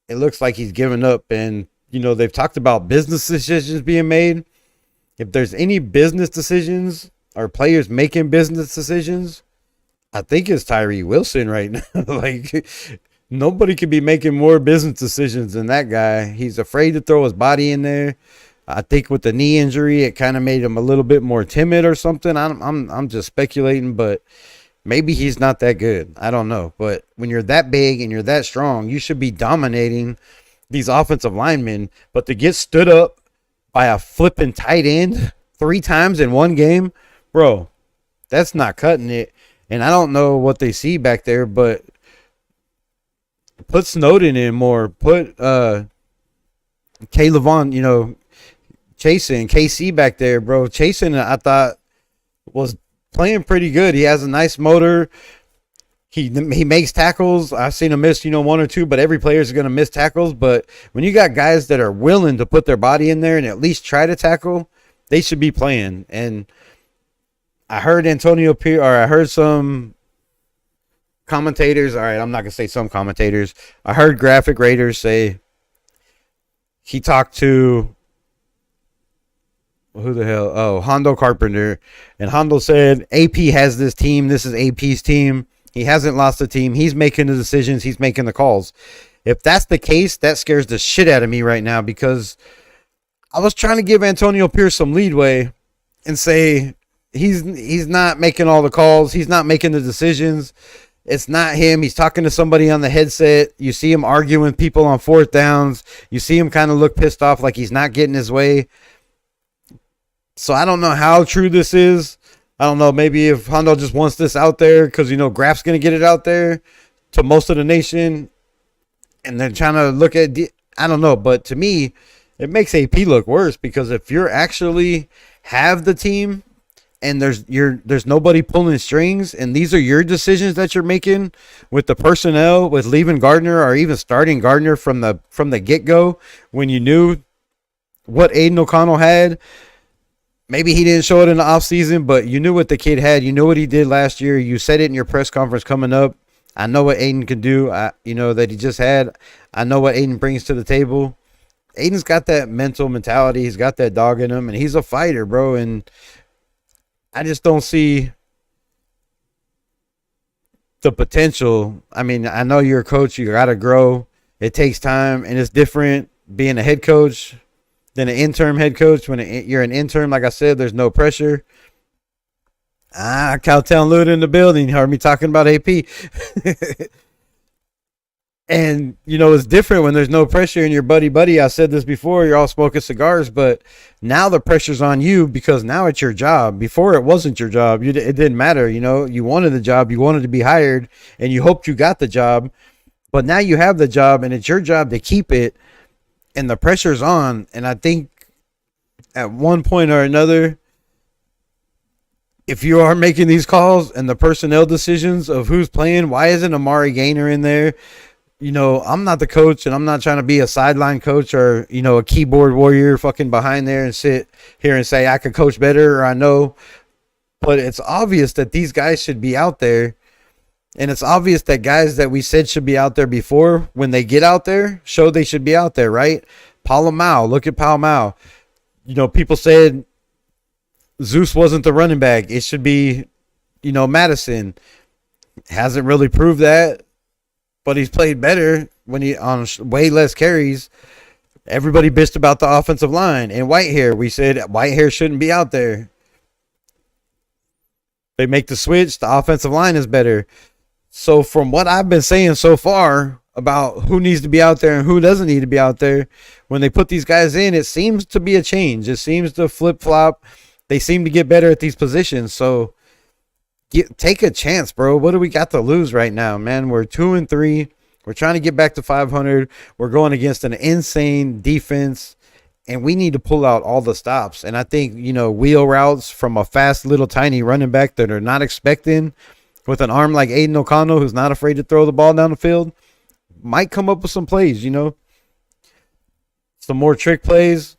it looks like he's giving up. And, they've talked about business decisions being made. If there's any business decisions or players making business decisions, I think it's Tyree Wilson right now. Nobody could be making more business decisions than that guy. He's afraid to throw his body in there. I think with the knee injury, it kind of made him a little bit more timid or something. I'm just speculating, but maybe he's not that good. I don't know. But when you're that big and you're that strong, you should be dominating these offensive linemen. But to get stood up by a flipping tight end 3 times in one game, bro, that's not cutting it. And I don't know what they see back there, but put Snowden in more. Put Caleb, Chasen, KC back there, bro. Chasen, I thought, was playing pretty good. He has a nice motor. He makes tackles. I've seen him miss, one or two, but every player is going to miss tackles. But when you got guys that are willing to put their body in there and at least try to tackle, they should be playing. And I heard I heard some commentators. All right, I'm not going to say some commentators. I heard Graphic Raiders say he talked to who the hell? Oh, Hondo Carpenter. And Hondo said, AP has this team. This is AP's team. He hasn't lost the team. He's making the decisions. He's making the calls. If that's the case, that scares the shit out of me right now, because I was trying to give Antonio Pierce some leadway and say he's not making all the calls. He's not making the decisions. It's not him. He's talking to somebody on the headset. You see him arguing with people on fourth downs. You see him kind of look pissed off like he's not getting his way. So I don't know how true this is. I don't know. Maybe if Hondo just wants this out there because, Graf's going to get it out there to most of the nation. And they're trying to look at, I don't know. But to me, it makes AP look worse, because if you're actually have the team and there's nobody pulling strings, and these are your decisions that you're making with the personnel, with leaving Gardner or even starting Gardner from the get-go, when you knew what Aiden O'Connell had. Maybe he didn't show it in the offseason, but you knew what the kid had. You know what he did last year. You said it in your press conference coming up. I know what Aiden can do, that he just had. I know what Aiden brings to the table. Aiden's got that mental mentality. He's got that dog in him, and he's a fighter, bro. And I just don't see the potential. I mean, I know you're a coach. You got to grow. It takes time, and it's different being a head coach than an interim head coach. When you're an interim, like I said, there's no pressure. Cowtown Luda in the building. You heard me talking about AP. And, it's different when there's no pressure and you're buddy. I said this before, you're all smoking cigars, but now the pressure's on you because now it's your job. Before it wasn't your job. It didn't matter. You wanted the job. You wanted to be hired, and you hoped you got the job. But now you have the job, and it's your job to keep it. And the pressure's on, and I think at one point or another, if you are making these calls and the personnel decisions of who's playing, why isn't Amari Gaynor in there? I'm not the coach, and I'm not trying to be a sideline coach or, a keyboard warrior fucking behind there and sit here and say I could coach better or I know. But it's obvious that these guys should be out there. And it's obvious that guys that we said should be out there before, when they get out there, show they should be out there, right? Palomau, look at Palomau. People said Zeus wasn't the running back. It should be, Madison. Hasn't really proved that, but he's played better when he on way less carries. Everybody bitched about the offensive line. And Whitehair, we said Whitehair shouldn't be out there. They make the switch, the offensive line is better. So from what I've been saying so far about who needs to be out there and who doesn't need to be out there, when they put these guys in, it seems to be a change. It seems to flip-flop. They seem to get better at these positions. So take a chance, bro. What do we got to lose right now, man? We're 2-3. We're trying to get back to 500. We're going against an insane defense, and we need to pull out all the stops. And I think, wheel routes from a fast little tiny running back that are not expecting, with an arm like Aiden O'Connell, who's not afraid to throw the ball down the field, might come up with some plays, some more trick plays.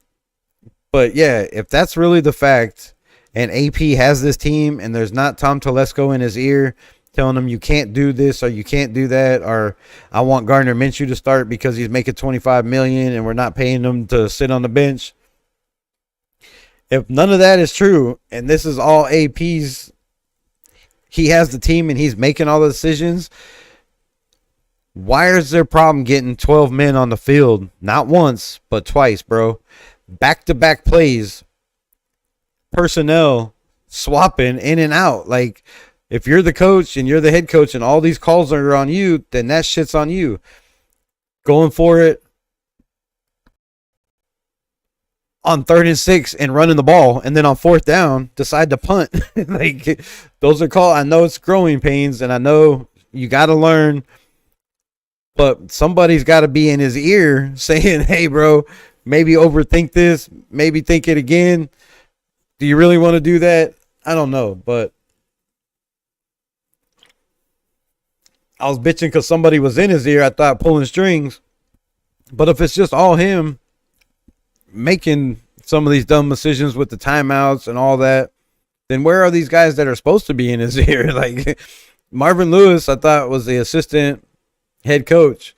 But yeah, if that's really the fact, and AP has this team, and there's not Tom Telesco in his ear telling him you can't do this or you can't do that, or I want Gardner Minshew to start because he's making $25 million and we're not paying him to sit on the bench. If none of that is true, and this is all AP's, he has the team and he's making all the decisions, why is there a problem getting 12 men on the field? Not once, but twice, bro. Back-to-back plays. Personnel swapping in and out. Like, if you're the coach and you're the head coach and all these calls are on you, then that shit's on you. Going for it on 3rd and 6 and running the ball, and then on 4th down decide to punt. Like, those are called. I know it's growing pains, and I know you got to learn, but somebody's got to be in his ear saying, hey, bro, maybe overthink this, maybe think it again. Do you really want to do that? I don't know, but I was bitching because somebody was in his ear, I thought, pulling strings. But if it's just all him making some of these dumb decisions with the timeouts and all that, then where are these guys that are supposed to be in his ear? Like Marvin Lewis, I thought, was the assistant head coach.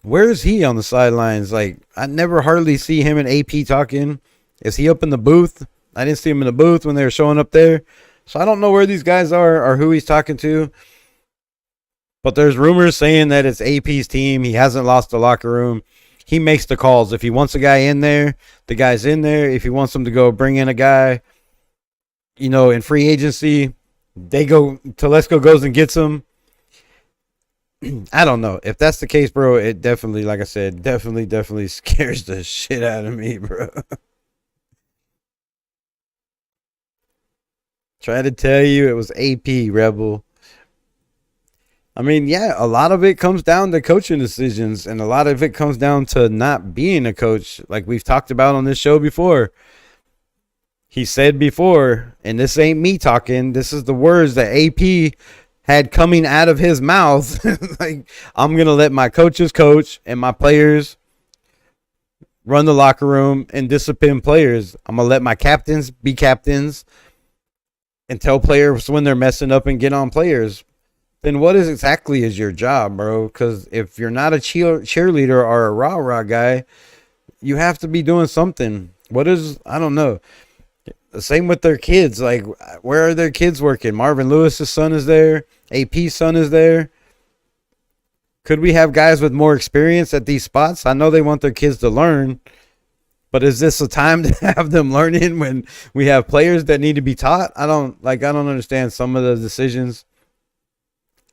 Where is he on the sidelines? Like, I never hardly see him and AP talking. Is he up in the booth? I didn't see him in the booth when they were showing up there. So I don't know where these guys are or who he's talking to. But there's rumors saying that it's AP's team. He hasn't lost the locker room. He makes the calls. If he wants a guy in there, the guy's in there. If he wants them to go bring in a guy, you know, in free agency, Telesco goes and gets him. I don't know. If that's the case, bro, it definitely, like I said, definitely scares the shit out of me, bro. Trying to tell you it was AP, Rebel. I mean, yeah, a lot of it comes down to coaching decisions, and a lot of it comes down to not being a coach, like we've talked about on this show before. He said before, and this ain't me talking, this is the words that AP had coming out of his mouth. Like, I'm going to let my coaches coach and my players run the locker room and discipline players. I'm going to let my captains be captains and tell players when they're messing up and get on players. Then what exactly is your job, bro? Because if you're not a cheerleader or a rah-rah guy, you have to be doing something. I don't know. The same with their kids. Like, where are their kids working? Marvin Lewis's son is there. AP's son is there. Could we have guys with more experience at these spots? I know they want their kids to learn, but is this a time to have them learning when we have players that need to be taught? I don't understand some of the decisions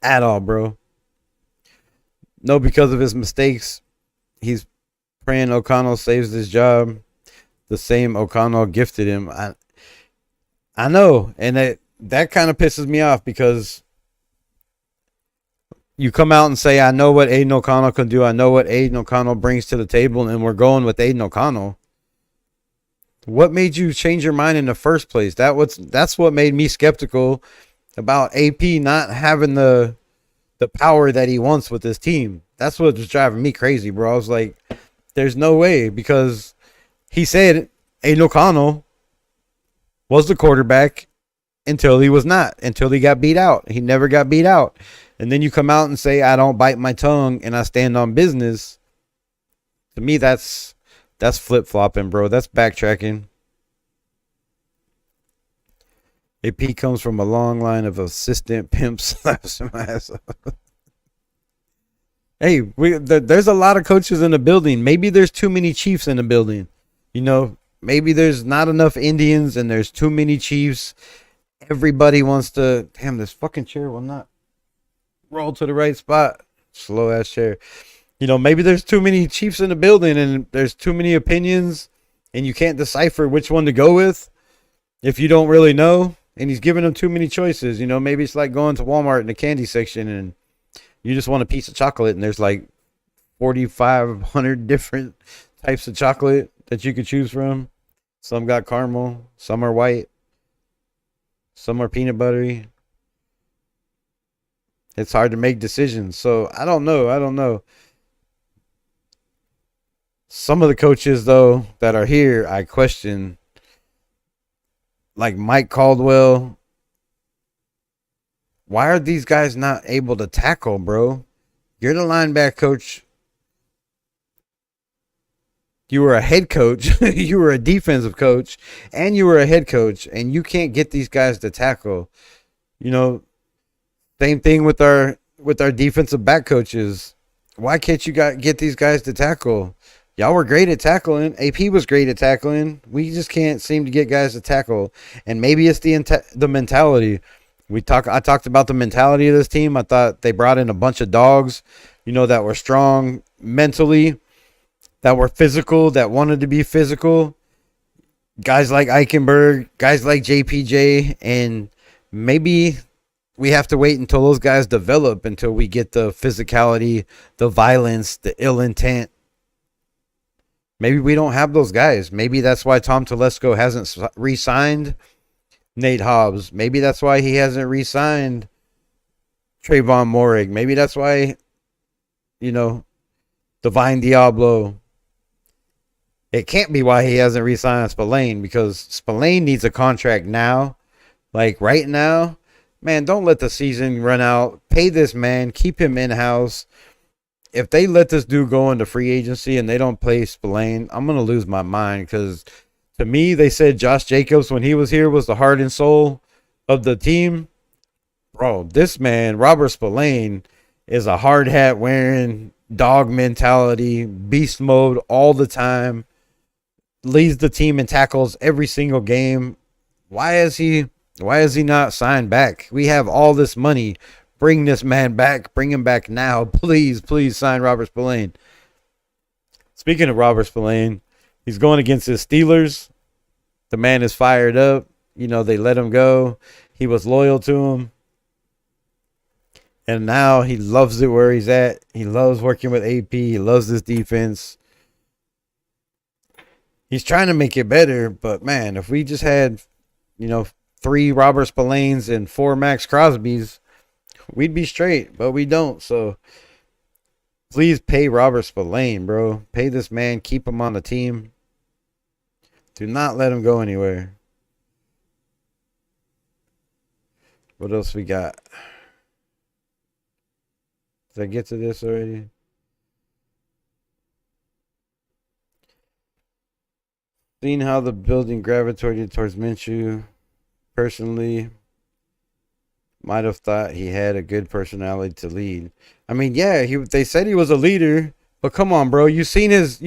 at all, bro. No, because of his mistakes, he's praying O'Connell saves his job. The same O'Connell gifted him. I know, and that kind of pisses me off because you come out and say, I know what Aiden O'Connell can do. I know what Aiden O'Connell brings to the table, and we're going with Aiden O'Connell. What made you change your mind in the first place? That's what made me skeptical about AP not having the power that he wants with his team. That's what was driving me crazy, bro. I was like, there's no way, because he said Aiden O'Connell was the quarterback until he was not, until he got beat out. He never got beat out. And then you come out and say, I don't bite my tongue and I stand on business. To me, that's flip-flopping, bro. That's backtracking. AP comes from a long line of assistant pimps. Slaps my ass up. Hey, there's a lot of coaches in the building. Maybe there's too many Chiefs in the building. You know, maybe there's not enough Indians and there's too many Chiefs. Everybody wants to... Damn, this fucking chair will not roll to the right spot. Slow-ass chair. You know, maybe there's too many Chiefs in the building and there's too many opinions and you can't decipher which one to go with if you don't really know. And he's giving them too many choices. You know, maybe it's like going to Walmart in the candy section and you just want a piece of chocolate and there's like 4,500 different types of chocolate that you could choose from. Some got caramel, some are white, some are peanut buttery. It's hard to make decisions. So I don't know. Some of the coaches, though, that are here, I question. Like Mike Caldwell. Why are these guys not able to tackle, bro? You're the linebacker coach. You were a head coach. You were a defensive coach. And you were a head coach. And you can't get these guys to tackle. You know, same thing with our defensive back coaches. Why can't you get these guys to tackle? Y'all were great at tackling. AP was great at tackling. We just can't seem to get guys to tackle. And maybe it's the mentality. I talked about the mentality of this team. I thought they brought in a bunch of dogs, you know, that were strong mentally, that were physical, that wanted to be physical. Guys like Eichenberg, guys like JPJ, and maybe we have to wait until those guys develop, until we get the physicality, the violence, the ill intent. Maybe we don't have those guys. Maybe that's why Tom Telesco hasn't re-signed Nate Hobbs. Maybe that's why he hasn't re-signed Trayvon Morig. Maybe that's why, you know, Divine Diablo. It can't be why he hasn't re-signed Spillane, because Spillane needs a contract now. Like right now, man, don't let the season run out. Pay this man, keep him in-house. If they let this dude go into free agency and they don't play Spillane, I'm going to lose my mind, because to me, they said Josh Jacobs, when he was here, was the heart and soul of the team. Bro, this man, Robert Spillane, is a hard hat wearing, dog mentality, beast mode all the time, leads the team in tackles every single game. Why is he not signed back? We have all this money. Bring this man back. Bring him back now. Please, please sign Robert Spillane. Speaking of Robert Spillane, he's going against his Steelers. The man is fired up. You know, they let him go. He was loyal to him. And now he loves it where he's at. He loves working with AP. He loves this defense. He's trying to make it better. But, man, if we just had, 3 Robert Spillanes and 4 Max Crosbys, we'd be straight. But we don't. So, please pay Robert Spillane, bro. Pay this man. Keep him on the team. Do not let him go anywhere. What else we got? Did I get to this already? Seeing how the building gravitated towards Minshew, personally, might have thought he had a good personality to lead. I mean, yeah, they said he was a leader, but come on, bro. You seen his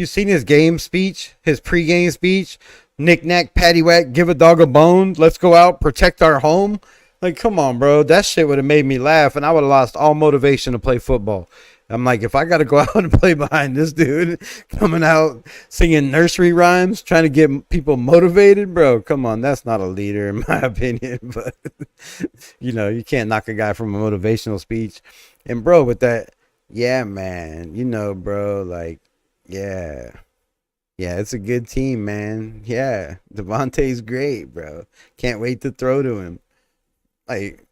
game speech, his pregame speech? Knick knack, paddywhack, give a dog a bone. Let's go out, protect our home. Like, come on, bro. That shit would have made me laugh, and I would have lost all motivation to play football. I'm like, if I got to go out and play behind this dude coming out singing nursery rhymes, trying to get people motivated, bro, come on. That's not a leader, in my opinion. But, you can't knock a guy from a motivational speech. And, bro, with that, yeah, man, bro, like, yeah. Yeah, it's a good team, man. Yeah, Devontae's great, bro. Can't wait to throw to him. Like,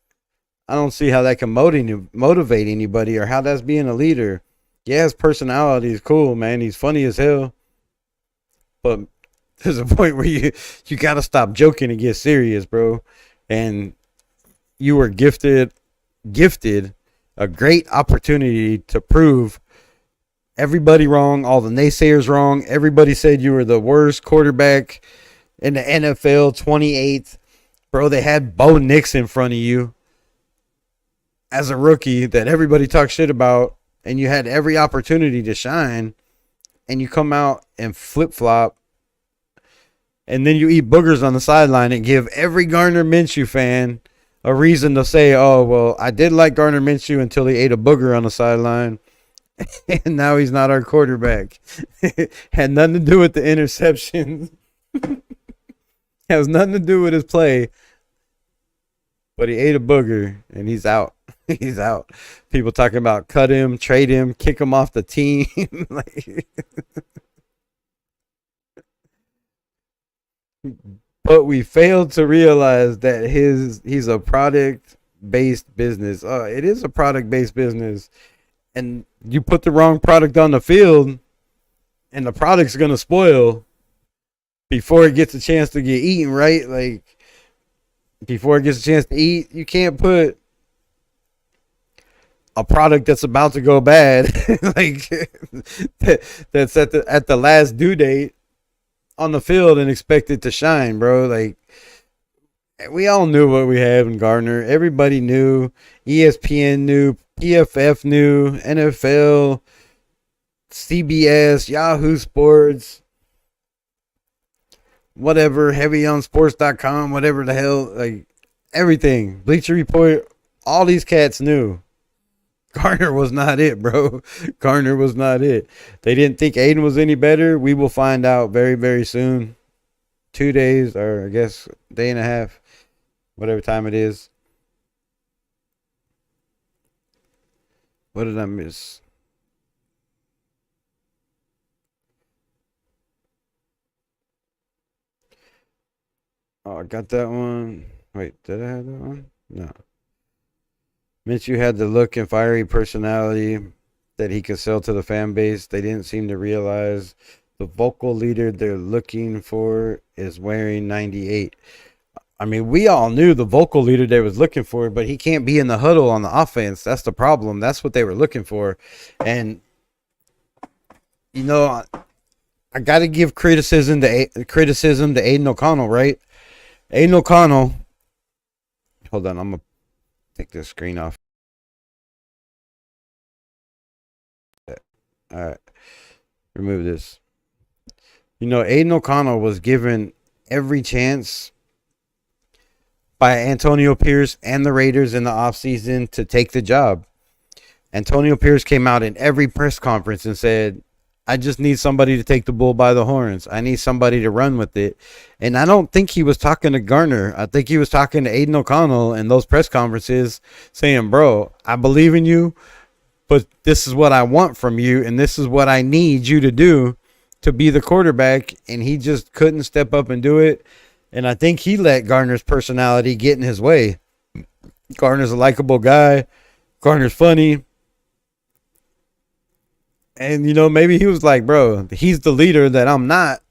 I don't see how that can motivate anybody, or how that's being a leader. Yeah, his personality is cool, man. He's funny as hell. But there's a point where you got to stop joking and get serious, bro. And you were gifted a great opportunity to prove everybody wrong, all the naysayers wrong. Everybody said you were the worst quarterback in the NFL, 28th. Bro, they had Bo Nix in front of you as a rookie that everybody talks shit about, and you had every opportunity to shine, and you come out and flip-flop, and then you eat boogers on the sideline and give every Gardner Minshew fan a reason to say, oh, well, I did like Gardner Minshew until he ate a booger on the sideline, and now he's not our quarterback. Had nothing to do with the interception. Has nothing to do with his play. But he ate a booger, and he's out. He's out. People talking about cut him, trade him, kick him off the team. But we failed to realize that he's a product-based business. It is a product-based business. And you put the wrong product on the field, and the product's going to spoil before it gets a chance to get eaten, right? Like, before it gets a chance to eat, you can't put a product that's about to go bad, like that's at the last due date on the field and expect it to shine, bro. Like, we all knew what we had in Gardner. Everybody knew. ESPN knew. PFF knew. NFL, CBS, Yahoo Sports, whatever, heavyonsports.com, whatever the hell, like, everything. Bleacher Report, all these cats knew. Gardner was not it, bro. Gardner was not it. They didn't think Aiden was any better. We will find out very, very soon. 2 days, or I guess day and a half, whatever time it is. What did I miss? Oh, I got that one. Wait, did I have that one? No. Minshew had the look and fiery personality that he could sell to the fan base. They didn't seem to realize the vocal leader they're looking for is wearing 98. I mean, we all knew the vocal leader they was looking for, but he can't be in the huddle on the offense. That's the problem. That's what they were looking for. And, you know, I got to give criticism to Aiden O'Connell, right? Aiden O'Connell. Hold on, I'm going to take this screen off. All right. Remove this. You know, Aiden O'Connell was given every chance by Antonio Pierce and the Raiders in the offseason to take the job. Antonio Pierce came out in every press conference and said, I just need somebody to take the bull by the horns. I need somebody to run with it. And I don't think he was talking to Garner. I think he was talking to Aiden O'Connell in those press conferences saying, bro, I believe in you, but this is what I want from you, and this is what I need you to do to be the quarterback. And he just couldn't step up and do it. And I think he let Garner's personality get in his way. Garner's a likable guy. Garner's funny. And, you know, maybe he was like, bro, he's the leader that I'm not.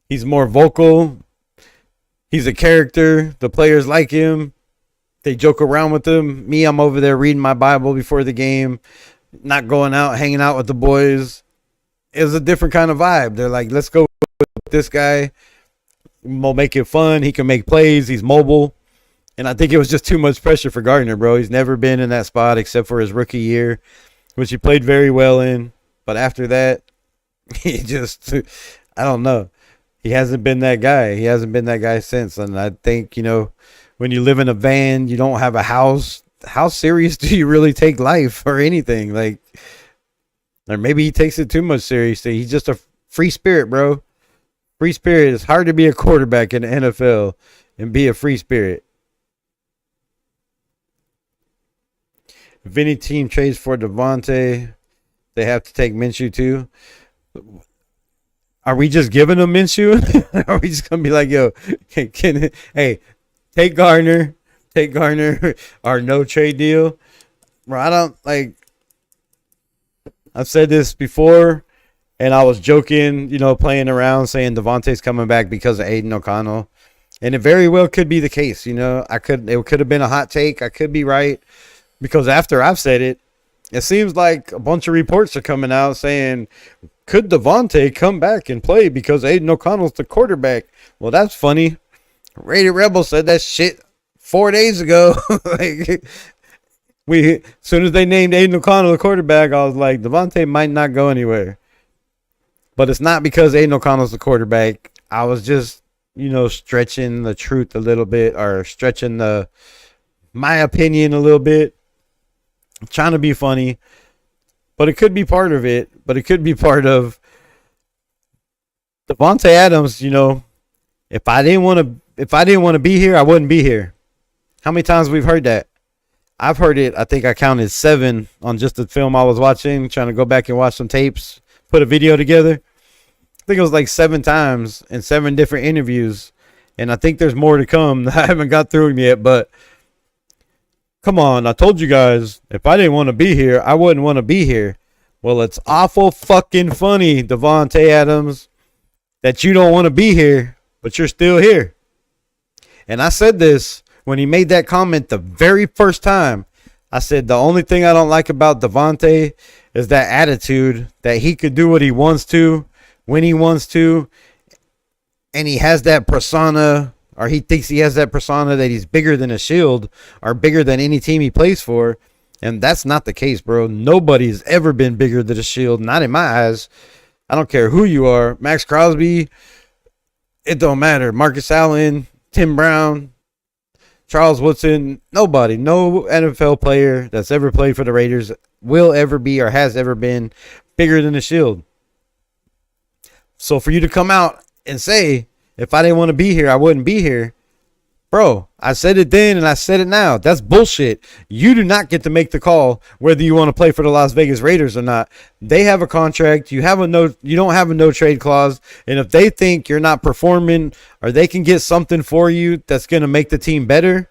He's more vocal. He's a character. The players like him. They joke around with him. Me, I'm over there reading my Bible before the game, not going out, hanging out with the boys. It was a different kind of vibe. They're like, let's go with this guy. We'll make it fun. He can make plays. He's mobile. And I think it was just too much pressure for Gardner, bro. He's never been in that spot except for his rookie year, which he played very well in. But after that, he just, I don't know. He hasn't been that guy. He hasn't been that guy since. And I think, you know, when you live in a van, you don't have a house, how serious do you really take life or anything? Like, or maybe he takes it too much seriously. He's just a free spirit, bro. Free spirit. It's hard to be a quarterback in the NFL and be a free spirit. If any team trades for Devontae, they have to take Minshew too. Are we just giving them Minshew? Are we just going to be like, yo, hey, take Gardner, our no trade deal? Bro, I don't, like, I've said this before, and I was joking, you know, playing around saying Devontae's coming back because of Aiden O'Connell. And it very well could be the case, you know. It could have been a hot take. I could be right. Because after I've said it, it seems like a bunch of reports are coming out saying, could Devontae come back and play because Aiden O'Connell's the quarterback? Well, that's funny. Rated Rebel said that shit 4 days ago. Like, as soon as they named Aiden O'Connell the quarterback, I was like, Devontae might not go anywhere. But it's not because Aiden O'Connell's the quarterback. I was just, you know, stretching the truth a little bit, or stretching my opinion a little bit. I'm trying to be funny, but it could be part of it. But it could be part of Davante Adams. You know, if I didn't want to be here, I wouldn't be here. How many times we've heard that? I've heard it. I think I counted 7 on just the film I was watching, trying to go back and watch some tapes, put a video together. I think it was like 7 times in 7 different interviews, and I think there's more to come. I haven't got through them yet, but. Come on, I told you guys, if I didn't want to be here, I wouldn't want to be here. Well, it's awful fucking funny, Davante Adams, that you don't want to be here, but you're still here. And I said this when he made that comment the very first time. I said the only thing I don't like about Davante is that attitude that he could do what he wants to, when he wants to, and he has that persona, or he thinks he has that persona that he's bigger than a Shield or bigger than any team he plays for. And that's not the case, bro. Nobody's ever been bigger than a Shield. Not in my eyes. I don't care who you are. Max Crosby, it don't matter. Marcus Allen, Tim Brown, Charles Woodson, nobody. No NFL player that's ever played for the Raiders will ever be or has ever been bigger than a Shield. So for you to come out and say, if I didn't want to be here, I wouldn't be here. Bro, I said it then and I said it now. That's bullshit. You do not get to make the call whether you want to play for the Las Vegas Raiders or not. They have a contract. You don't have a no trade clause. And if they think you're not performing or they can get something for you that's going to make the team better,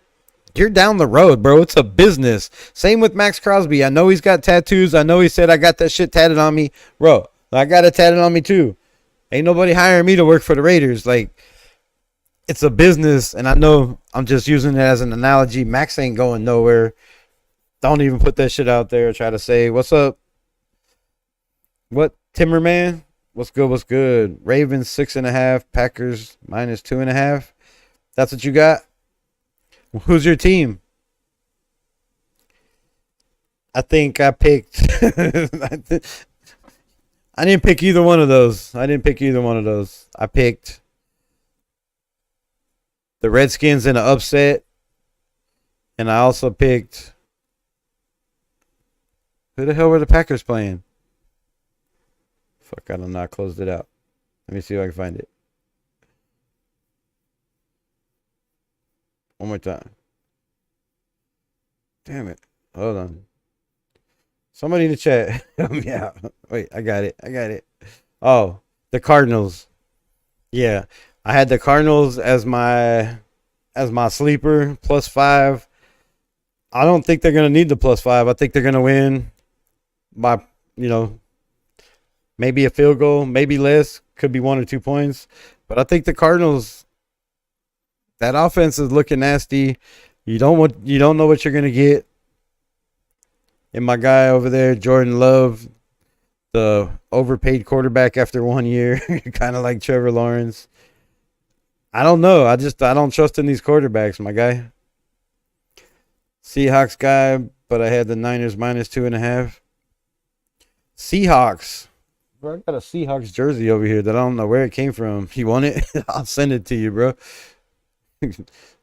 you're down the road, bro. It's a business. Same with Max Crosby. I know he's got tattoos. I know he said I got that shit tatted on me. Bro, I got it tatted on me too. Ain't nobody hiring me to work for the Raiders. Like, it's a business, and I know I'm just using it as an analogy. Max ain't going nowhere. Don't even put that shit out there. Try to say, what's up? What, Timmerman? What's good? What's good? Ravens 6.5. Packers -2.5. That's what you got? Who's your team? I think I picked. I didn't pick either one of those. I picked the Redskins in an upset. And I also picked. Who the hell were the Packers playing? Fuck, I don't know. I closed it out. Let me see if I can find it. One more time. Damn it. Hold on. Somebody in the chat. Help me out. Wait, I got it. Oh, the Cardinals. Yeah. I had the Cardinals as my sleeper, +5. I don't think they're going to need the +5. I think they're going to win by, maybe a field goal, maybe less. Could be 1 or 2 points. But I think the Cardinals, that offense is looking nasty. You don't know what you're going to get. And my guy over there, Jordan Love, the overpaid quarterback after 1 year, kind of like Trevor Lawrence. I don't know. I don't trust in these quarterbacks, my guy. Seahawks guy, but I had the Niners -2.5. Seahawks. Bro, I got a Seahawks jersey over here that I don't know where it came from. You want it? I'll send it to you, bro.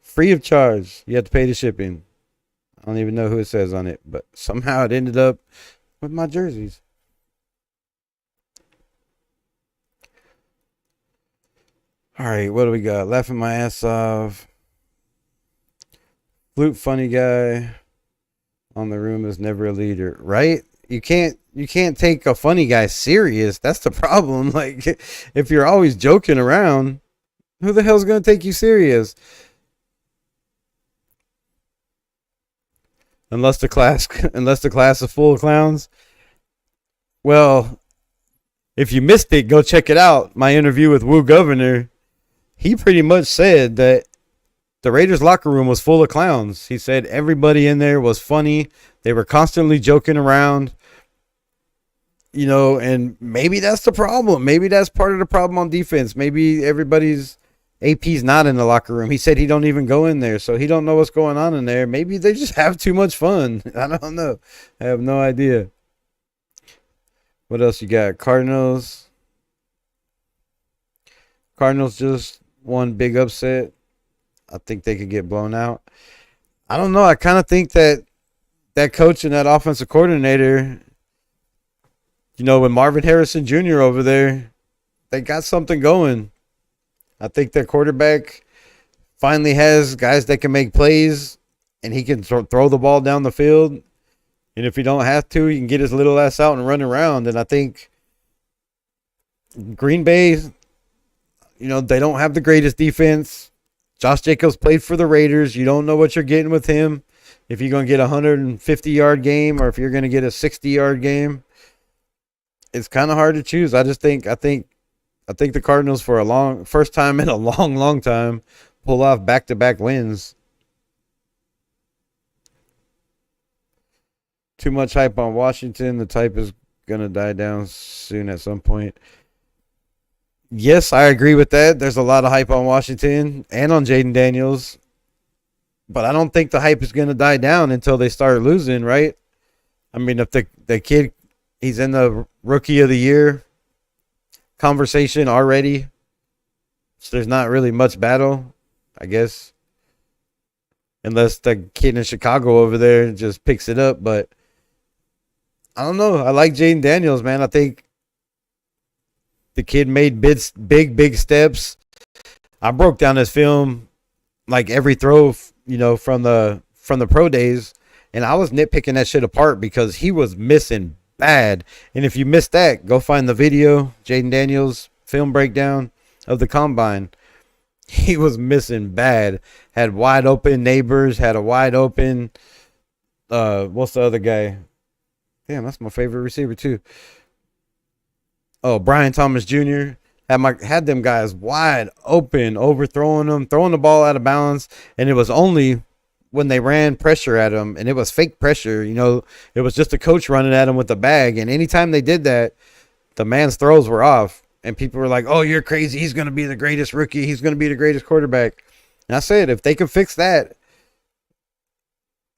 Free of charge. You have to pay the shipping. I don't even know who it says on it, but somehow it ended up with my jerseys. All right, what do we got? Laughing my ass off. Flute funny guy on the room is never a leader, right? You can't take a funny guy serious. That's the problem. Like, if you're always joking around, who the hell's gonna take you serious? Unless the class is full of clowns. Well, if you missed it, go check it out. My interview with Woo Governor. He pretty much said that the Raiders locker room was full of clowns. He said everybody in there was funny. They were constantly joking around. And maybe that's the problem. Maybe that's part of the problem on defense. Maybe everybody's AP's not in the locker room. He said he don't even go in there, so he don't know what's going on in there. Maybe they just have too much fun. I don't know. I have no idea. What else you got? Cardinals just one big upset. I think they could get blown out. I don't know. I kind of think that coach and that offensive coordinator, with Marvin Harrison Jr. over there, they got something going. I think their quarterback finally has guys that can make plays, and he can throw the ball down the field. And if he don't have to, he can get his little ass out and run around. And I think Green Bay, they don't have the greatest defense. Josh Jacobs played for the Raiders. You don't know what you're getting with him. If you're going to get a 150-yard game or if you're going to get a 60-yard game, it's kind of hard to choose. I think the Cardinals, for first time in a long time, pull off back-to-back wins. Too much hype on Washington. The type is going to die down soon at some point. Yes, I agree with that. There's a lot of hype on Washington and on Jaden Daniels. But I don't think the hype is going to die down until they start losing, right? I mean, if the kid, he's in the Rookie of the Year conversation already, so there's not really much battle, I guess. Unless the kid in Chicago over there just picks it up. But I don't know. I like Jaden Daniels, man. I think the kid made big steps. I broke down his film, like every throw, from the pro days, and I was nitpicking that shit apart because he was missing bad. And if you missed that, go find the video, Jaden Daniels film breakdown of the combine. he was missing bad. Had wide open neighbors, had a wide open what's the other guy? Damn, that's my favorite receiver too. Oh, Brian Thomas Jr. had them guys wide open, overthrowing them, throwing the ball out of bounds, and it was only when they ran pressure at him, and it was fake pressure. It was just a coach running at him with the bag, and anytime they did that, the man's throws were off, and people were like, "Oh, you're crazy! He's going to be the greatest rookie. He's going to be the greatest quarterback." And I said, if they can fix that,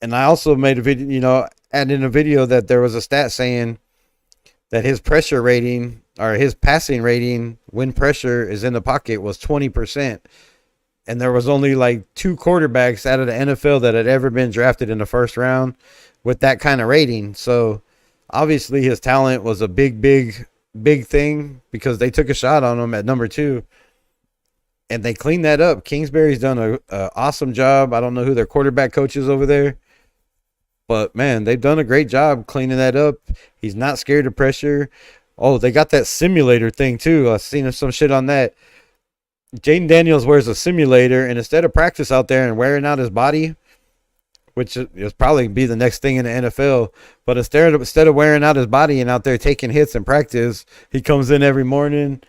and I also made a video, added in a video that there was a stat saying that his pressure rating or his passing rating when pressure is in the pocket was 20%. And there was only like 2 quarterbacks out of the NFL that had ever been drafted in the first round with that kind of rating. So obviously his talent was a big thing because they took a shot on him at number 2. And they cleaned that up. Kingsbury's done a awesome job. I don't know who their quarterback coach is over there. But, man, they've done a great job cleaning that up. He's not scared of pressure. Oh, they got that simulator thing, too. I've seen some shit on that. Jaden Daniels wears a simulator, and instead of practice out there and wearing out his body, which is probably be the next thing in the NFL, but instead of wearing out his body and out there taking hits in practice, he comes in every morning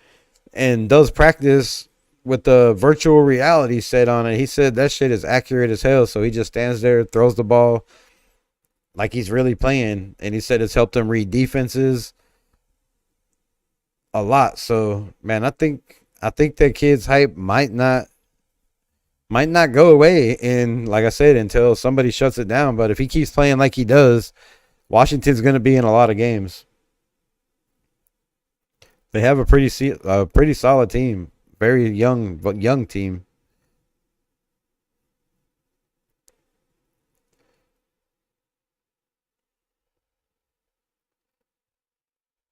and does practice with the virtual reality set on it. He said that shit is accurate as hell, so he just stands there, throws the ball like he's really playing, and he said it's helped him read defenses a lot. So, man, I think that kid's hype might not go away, and like I said, until somebody shuts it down. But if he keeps playing like he does, Washington's going to be in a lot of games. They have a pretty solid team, very young team.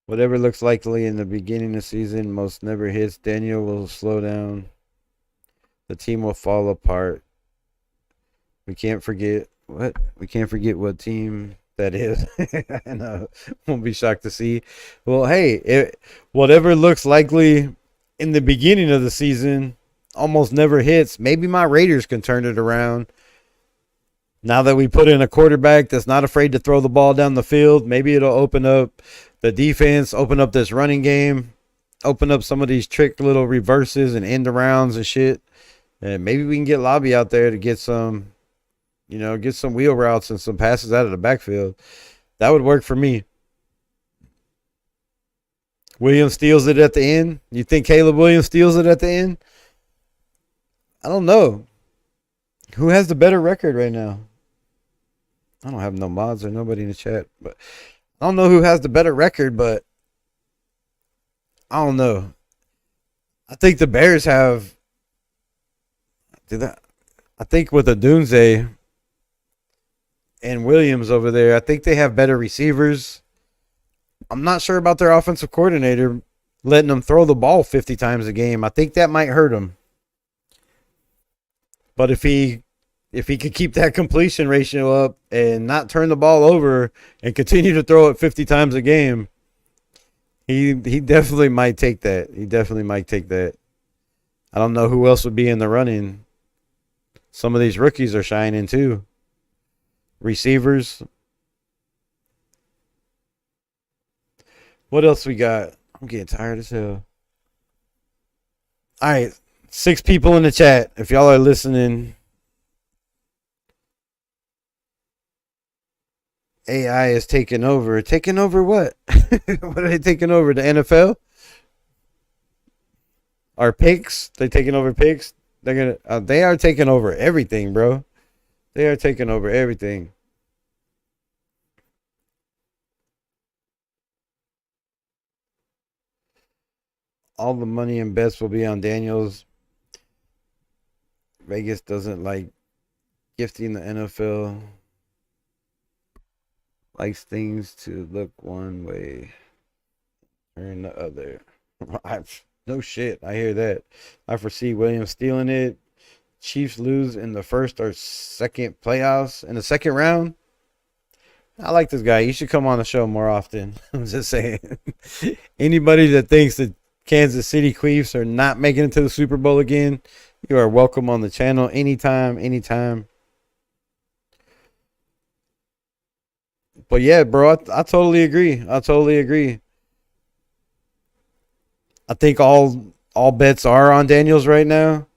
Whatever looks likely in the beginning of the season most never hits. Daniel will slow down. The team will fall apart. We can't forget what team that is. And won't be shocked to see. Well, hey, whatever looks likely in the beginning of the season almost never hits. Maybe my Raiders can turn it around. Now that we put in a quarterback that's not afraid to throw the ball down the field, maybe it'll open up the defense, open up this running game, open up some of these trick little reverses and end arounds and shit. And maybe we can get Lobby out there to get some wheel routes and some passes out of the backfield. That would work for me. Williams steals it at the end. You think Caleb Williams steals it at the end? I don't know. Who has the better record right now? I don't have no mods or nobody in the chat, but I don't know who has the better record, but I don't know. I think the Bears have. I think with Odunze and Williams over there, I think they have better receivers. I'm not sure about their offensive coordinator letting them throw the ball 50 times a game. I think that might hurt him. But if he could keep that completion ratio up and not turn the ball over and continue to throw it 50 times a game, he definitely might take that. I don't know who else would be in the running. Some of these rookies are shining too. Receivers. What else we got? I'm getting tired as hell. All right. 6 people in the chat. If y'all are listening, AI is taking over. Taking over what? What are they taking over? The NFL? Our picks? They taking over picks? They are taking over everything, bro. They are taking over everything. All the money and bets will be on Daniels. Vegas doesn't like gifting the NFL. Likes things to look one way, turn the other. No shit, I hear that. I foresee Williams stealing it. Chiefs lose in the first or second playoffs in the second round. I like this guy. You should come on the show more often. I'm just saying. Anybody that thinks that Kansas City Chiefs are not making it to the Super Bowl again, You are welcome on the channel anytime, anytime. But yeah, bro, I totally agree. I totally agree. I think all bets are on Daniels right now.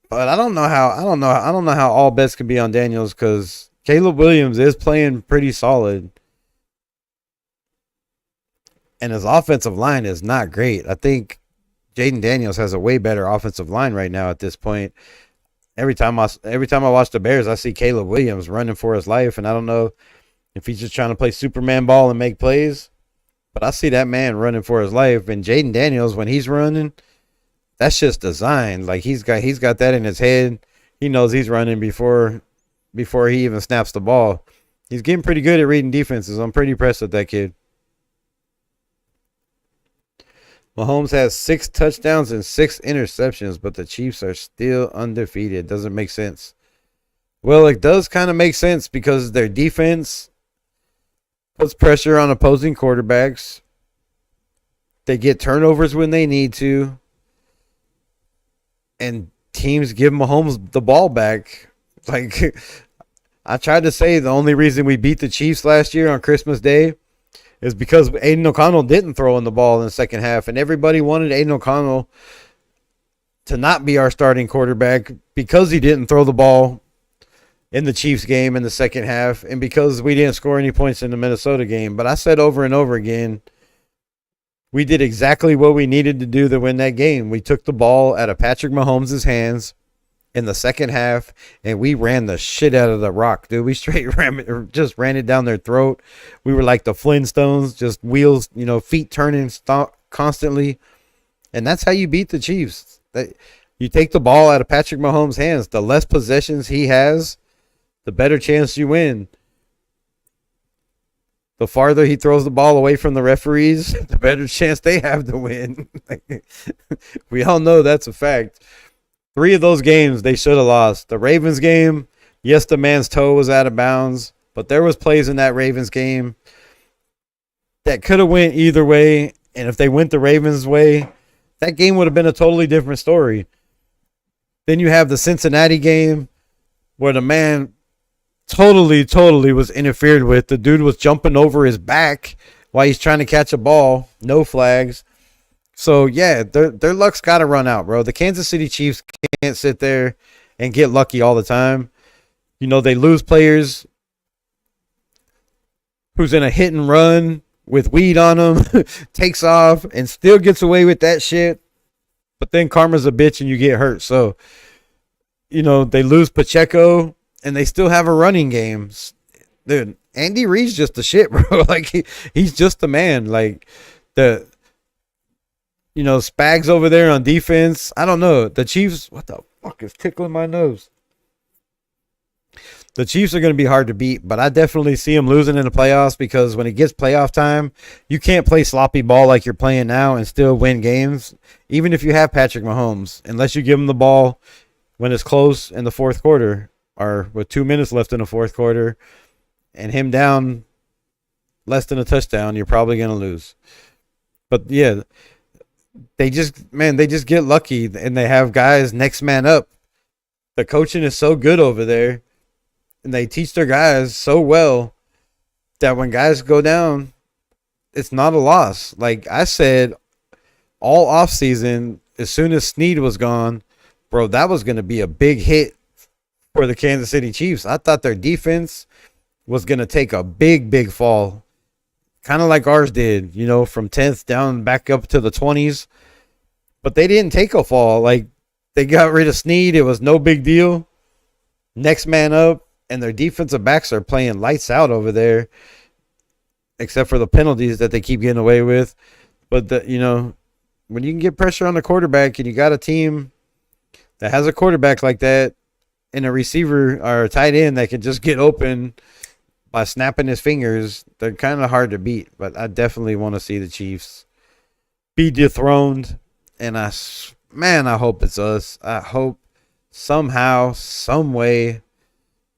But I don't know how all bets can be on Daniels because Caleb Williams is playing pretty solid. And his offensive line is not great. I think Jaden Daniels has a way better offensive line right now at this point. Every time I watch the Bears, I see Caleb Williams running for his life, and I don't know if he's just trying to play Superman ball and make plays, but I see that man running for his life. And Jaden Daniels, when he's running, that's just designed. Like he's got that in his head. He knows he's running before he even snaps the ball. He's getting pretty good at reading defenses. I'm pretty impressed with that kid. Mahomes has 6 touchdowns and 6 interceptions, but the Chiefs are still undefeated. Doesn't make sense. Well, it does kind of make sense because their defense puts pressure on opposing quarterbacks. They get turnovers when they need to. And teams give Mahomes the ball back. Like, I tried to say the only reason we beat the Chiefs last year on Christmas Day is because Aiden O'Connell didn't throw in the ball in the second half, and everybody wanted Aiden O'Connell to not be our starting quarterback because he didn't throw the ball in the Chiefs game in the second half and because we didn't score any points in the Minnesota game. But I said over and over again, we did exactly what we needed to do to win that game. We took the ball out of Patrick Mahomes' hands in the second half, and we ran the shit out of the rock, dude. We straight ran it down their throat. We were like the Flintstones, just wheels, feet turning constantly. And that's how you beat the Chiefs. You take the ball out of Patrick Mahomes' hands. The less possessions he has, the better chance you win. The farther he throws the ball away from the referees, the better chance they have to win. We all know that's a fact. 3 of those games they should have lost. The Ravens game, yes, the man's toe was out of bounds, but there was plays in that Ravens game that could have went either way. And if they went the Ravens' way, that game would have been a totally different story. Then you have the Cincinnati game where the man totally was interfered with. The dude was jumping over his back while he's trying to catch a ball. No flags. So, yeah, their luck's got to run out, bro. The Kansas City Chiefs can't sit there and get lucky all the time. They lose players who's in a hit and run with weed on him, takes off, and still gets away with that shit. But then karma's a bitch and you get hurt. So, they lose Pacheco and they still have a running game. Dude, Andy Reid's just the shit, bro. Like, he's just the man. Like, Spags over there on defense. I don't know. The Chiefs, what the fuck is tickling my nose? The Chiefs are going to be hard to beat, but I definitely see them losing in the playoffs because when it gets playoff time, you can't play sloppy ball like you're playing now and still win games, even if you have Patrick Mahomes, unless you give him the ball when it's close in the fourth quarter or with 2 minutes left in the fourth quarter and him down less than a touchdown, you're probably going to lose. But, yeah, they just get lucky and they have guys next man up. The coaching is so good over there and they teach their guys so well that when guys go down, it's not a loss. Like I said, all offseason, as soon as Snead was gone, bro, that was going to be a big hit for the Kansas City Chiefs. I thought their defense was going to take a big fall. Kind of like ours did, from 10th down back up to the 20s. But they didn't take a fall. Like, they got rid of Snead. It was no big deal. Next man up. And their defensive backs are playing lights out over there. Except for the penalties that they keep getting away with. But, when you can get pressure on the quarterback and you got a team that has a quarterback like that and a receiver or a tight end that can just get open by snapping his fingers, they're kind of hard to beat. But I definitely want to see the Chiefs be dethroned. And I hope it's us. I hope somehow, some way,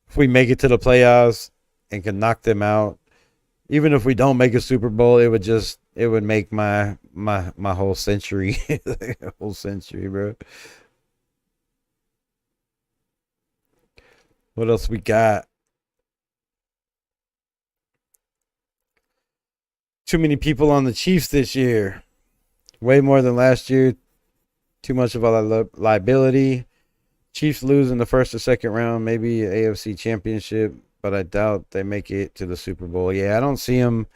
if we make it to the playoffs and can knock them out, even if we don't make a Super Bowl, it would make my whole century, whole century, bro. What else we got? Too many people on the Chiefs this year. Way more than last year. Too much of a liability. Chiefs lose in the first or second round, maybe AFC Championship, but I doubt they make it to the Super Bowl. Yeah, I don't see them.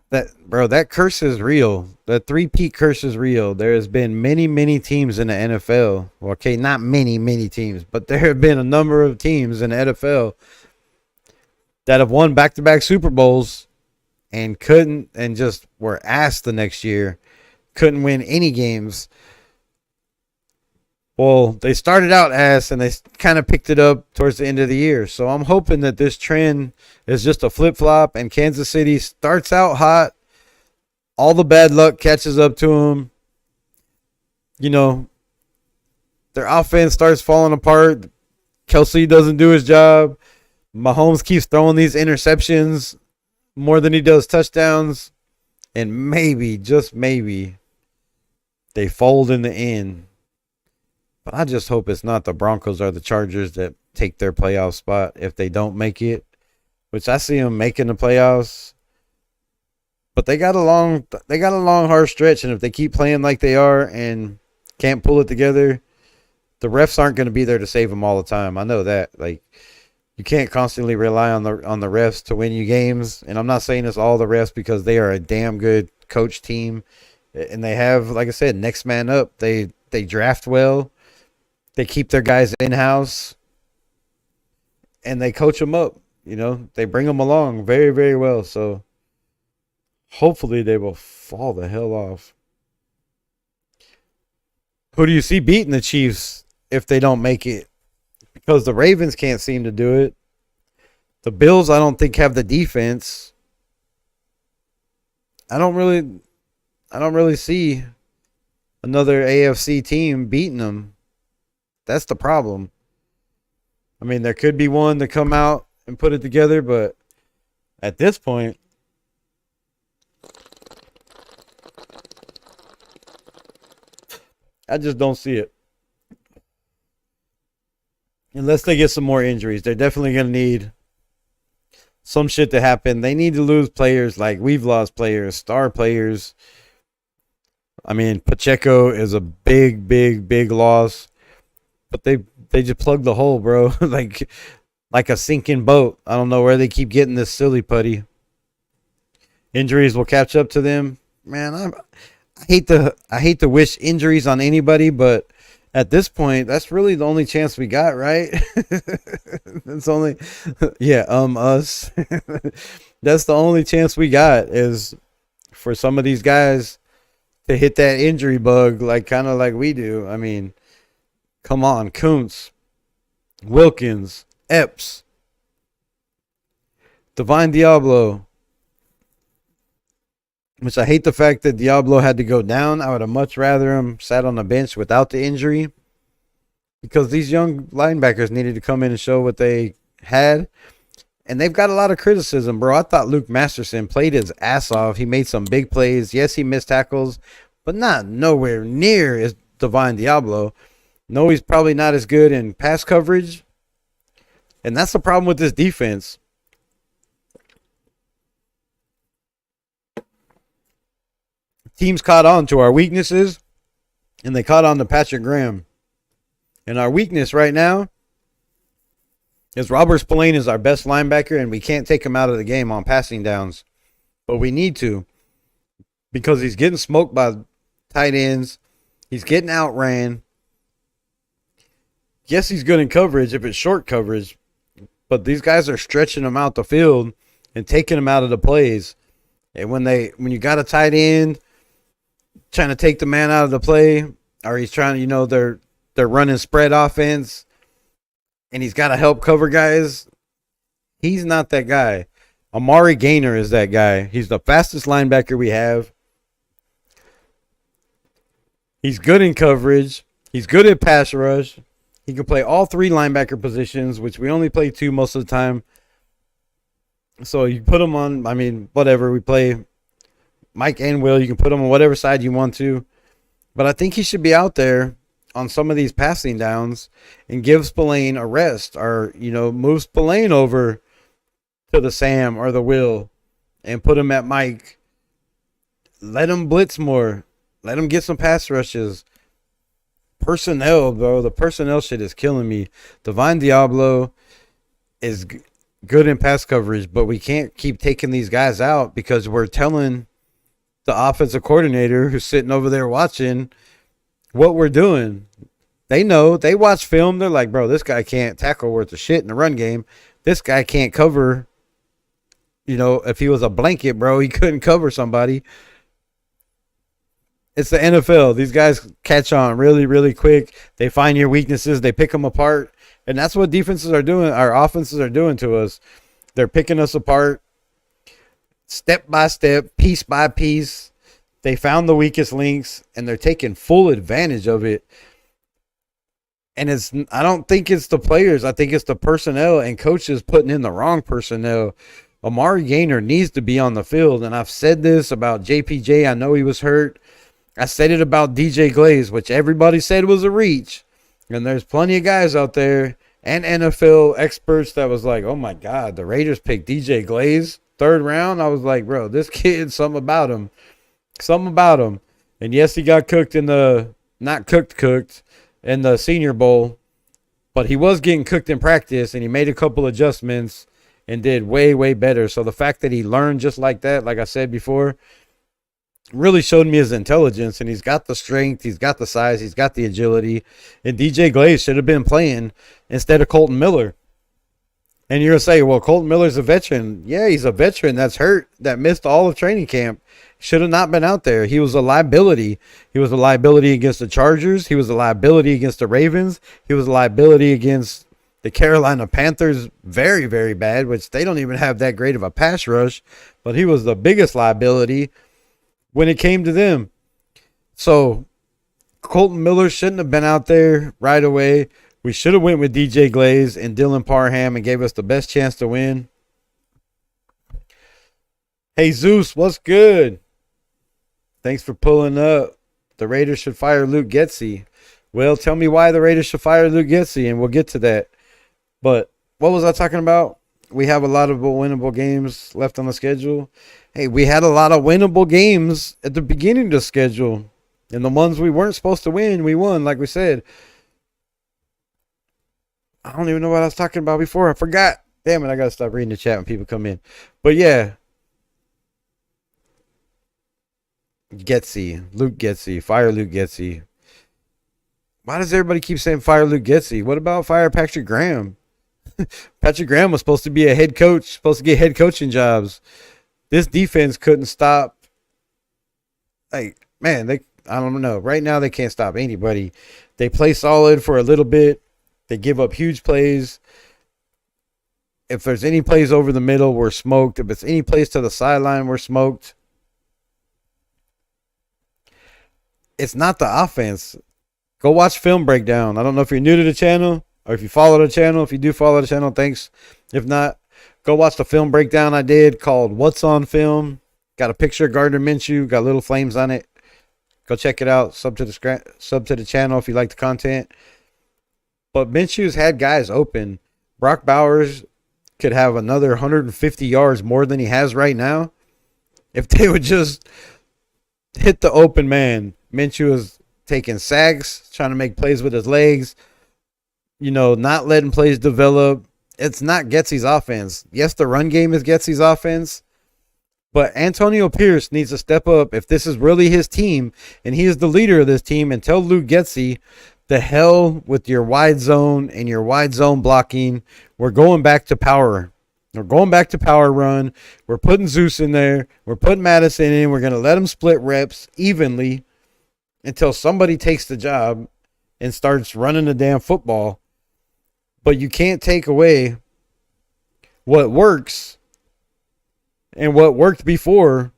That curse is real. That three-peat curse is real. There has been many teams in the NFL. Well, okay, not many teams, but there have been a number of teams in the NFL that have won back-to-back Super Bowls and couldn't, and just were asked the next year, couldn't win any games. Well, they started out ass and they kind of picked it up towards the end of the year. So I'm hoping that this trend is just a flip-flop and Kansas City starts out hot. All the bad luck catches up to them. You know, their offense starts falling apart. Kelsey doesn't do his job. Mahomes keeps throwing these interceptions more than he does touchdowns. And maybe, just maybe, they fold in the end. But I just hope it's not the Broncos or the Chargers that take their playoff spot if they don't make it, which I see them making the playoffs. But they got a long hard stretch, and if they keep playing like they are and can't pull it together, the refs aren't going to be there to save them all the time. I know that. Like, you can't constantly rely on the refs to win you games, and I'm not saying it's all the refs because they are a damn good coach team, and they have, like I said, next man up. They draft well. They keep their guys in-house, and they coach them up. You know, they bring them along very, very well. So hopefully they will fall the hell off. Who do you see beating the Chiefs if they don't make it? Because the Ravens can't seem to do it. The Bills, I don't think, have the defense. I don't really see another AFC team beating them. That's the problem. I mean, there could be one to come out and put it together, but at this point, I just don't see it. Unless they get some more injuries. They're definitely going to need some shit to happen. They need to lose players like we've lost players, star players. I mean, Pacheco is a big loss. But they just plugged the hole, bro. like a sinking boat. I don't know where they keep getting this silly putty. Injuries will catch up to them. Man, I hate to wish injuries on anybody, but at this point, that's really the only chance we got, right? That's only us. That's the only chance we got is for some of these guys to hit that injury bug kind of like we do. I mean, come on, Kuntz, Wilkins, Epps, Divine Diablo. Which I hate the fact that Diablo had to go down. I would have much rather him sat on the bench without the injury. Because these young linebackers needed to come in and show what they had. And they've got a lot of criticism, bro. I thought Luke Masterson played his ass off. He made some big plays. Yes, he missed tackles, but not nowhere near as Divine Diablo. No, he's probably not as good in pass coverage. And that's the problem with this defense. Teams caught on to our weaknesses, and they caught on to Patrick Graham. And our weakness right now is Robert Spillane is our best linebacker, and we can't take him out of the game on passing downs. But we need to, because he's getting smoked by tight ends. He's getting outran. Yes, he's good in coverage if it's short coverage, but these guys are stretching him out the field and taking him out of the plays. And when you got a tight end trying to take the man out of the play, or he's trying to, they're running spread offense, and he's got to help cover guys, he's not that guy. Amari Gaynor is that guy. He's the fastest linebacker we have. He's good in coverage. He's good at pass rush. He can play all three linebacker positions, which we only play two most of the time. So you put him on, whatever. We play Mike and Will. You can put him on whatever side you want to. But I think he should be out there on some of these passing downs and give Spillane a rest, or, move Spillane over to the Sam or the Will and put him at Mike. Let him blitz more. Let him get some pass rushes. Personnel, bro. The personnel shit is killing me. Divine Diablo is good in pass coverage, but we can't keep taking these guys out because we're telling the offensive coordinator who's sitting over there watching what we're doing. They know. They watch film. They're like, bro, this guy can't tackle worth of shit in the run game. This guy can't cover. If he was a blanket, bro, he couldn't cover somebody. It's the NFL. These guys catch on really, really quick. They find your weaknesses. They pick them apart. And that's what defenses are doing. Our offenses are doing to us. They're picking us apart step by step, piece by piece. They found the weakest links, and they're taking full advantage of it. And I don't think it's the players. I think it's the personnel and coaches putting in the wrong personnel. Amari Gaynor needs to be on the field. And I've said this about JPJ. I know he was hurt. I said it about DJ Glaze, which everybody said was a reach. And there's plenty of guys out there and NFL experts that was like, oh, my God, the Raiders picked DJ Glaze 3rd round. I was like, bro, this kid, something about him. Something about him. And, yes, he got cooked in the – not cooked in the Senior Bowl. But he was getting cooked in practice, and he made a couple adjustments and did way, way better. So the fact that he learned just like that, like I said before, really showed me his intelligence, and he's got the strength, he's got the size, he's got the agility, and DJ Glaze should have been playing instead of Colton Miller. And you're going to say, well, Colton Miller's a veteran. Yeah, he's a veteran that's hurt, that missed all of training camp. Should have not been out there. He was a liability. He was a liability against the Chargers. He was a liability against the Ravens. He was a liability against the Carolina Panthers, very, very bad, which they don't even have that great of a pass rush, but he was the biggest liability when it came to them. So Colton Miller shouldn't have been out there right away. We should have went with DJ Glaze and Dylan Parham and gave us the best chance to win. Hey, Zeus, what's good? Thanks for pulling up. The Raiders should fire Luke Getsy. Well, tell me why the Raiders should fire Luke Getsy, and we'll get to that. But what was I talking about? We have a lot of winnable games left on the schedule. Hey, we had a lot of winnable games at the beginning of the schedule. And the ones we weren't supposed to win, we won, like we said. I don't even know what I was talking about before. I forgot. Damn it, I got to stop reading the chat when people come in. But yeah. Luke Getsy. Fire Luke Getsy. Why does everybody keep saying fire Luke Getsy? What about fire Patrick Graham? Patrick Graham was supposed to be a head coach, supposed to get head coaching jobs. This defense couldn't stop. I don't know. Right now, they can't stop anybody. They play solid for a little bit. They give up huge plays. If there's any plays over the middle, we're smoked. If it's any plays to the sideline, we're smoked. It's not the offense. Go watch film breakdown. I don't know if you're new to the channel or if you follow the channel. If you do follow the channel, thanks. If not, go watch the film breakdown I did called What's on Film. Got a picture of Gardner Minshew. Got little flames on it. Go check it out. Sub to the channel if you like the content. But Minshew's had guys open. Brock Bowers could have another 150 yards more than he has right now. If they would just hit the open man. Minshew is taking sacks, trying to make plays with his legs, not letting plays develop. It's not Getsy's offense. Yes, the run game is Getsy's offense, but Antonio Pierce needs to step up if this is really his team, and he is the leader of this team, and tell Luke Getsy, the hell with your wide zone and your wide zone blocking. We're going back to power. We're going back to power run. We're putting Zeus in there. We're putting Madison in. We're going to let him split reps evenly until somebody takes the job and starts running the damn football. But you can't take away what works and what worked before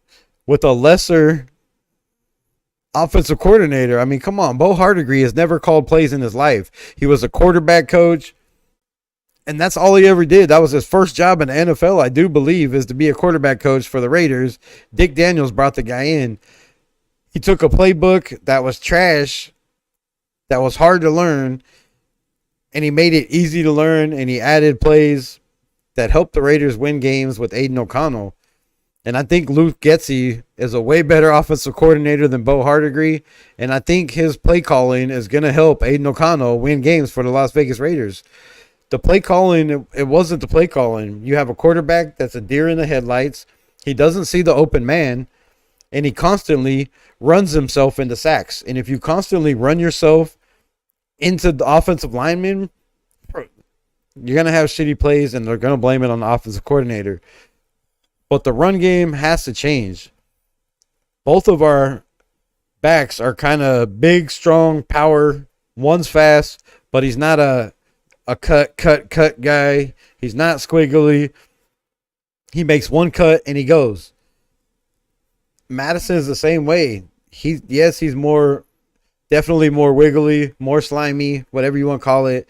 with a lesser offensive coordinator. I mean, come on. Bo Hardegree has never called plays in his life. He was a quarterback coach, and that's all he ever did. That was his first job in the NFL, I do believe, is to be a quarterback coach for the Raiders. Dick Daniels brought the guy in. He took a playbook that was trash that was hard to learn, and he made it easy to learn, and he added plays that helped the Raiders win games with Aiden O'Connell. And I think Luke Getsy is a way better offensive coordinator than Bo Hardigree, and I think his play calling is going to help Aiden O'Connell win games for the Las Vegas Raiders. The play calling, it wasn't the play calling. You have a quarterback that's a deer in the headlights. He doesn't see the open man, and he constantly runs himself into sacks. And if you constantly run yourself into the offensive lineman, you're going to have shitty plays, and they're going to blame it on the offensive coordinator. But the run game has to change. Both of our backs are kind of big, strong, power. One's fast, but he's not a cut guy. He's not squiggly. He makes one cut and he goes. Madison is the same way. He's definitely more wiggly, more slimy, whatever you want to call it.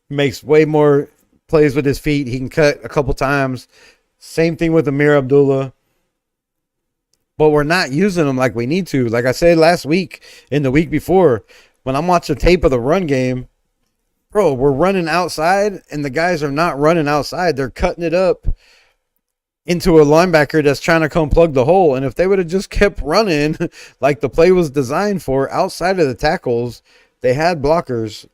Makes way more plays with his feet. He can cut a couple times. Same thing with Amir Abdullah. But we're not using them like we need to. Like I said last week and the week before, when I'm watching tape of the run game, bro, we're running outside, and the guys are not running outside. They're cutting it up into a linebacker that's trying to come plug the hole. And if they would have just kept running like the play was designed for outside of the tackles, they have blockers,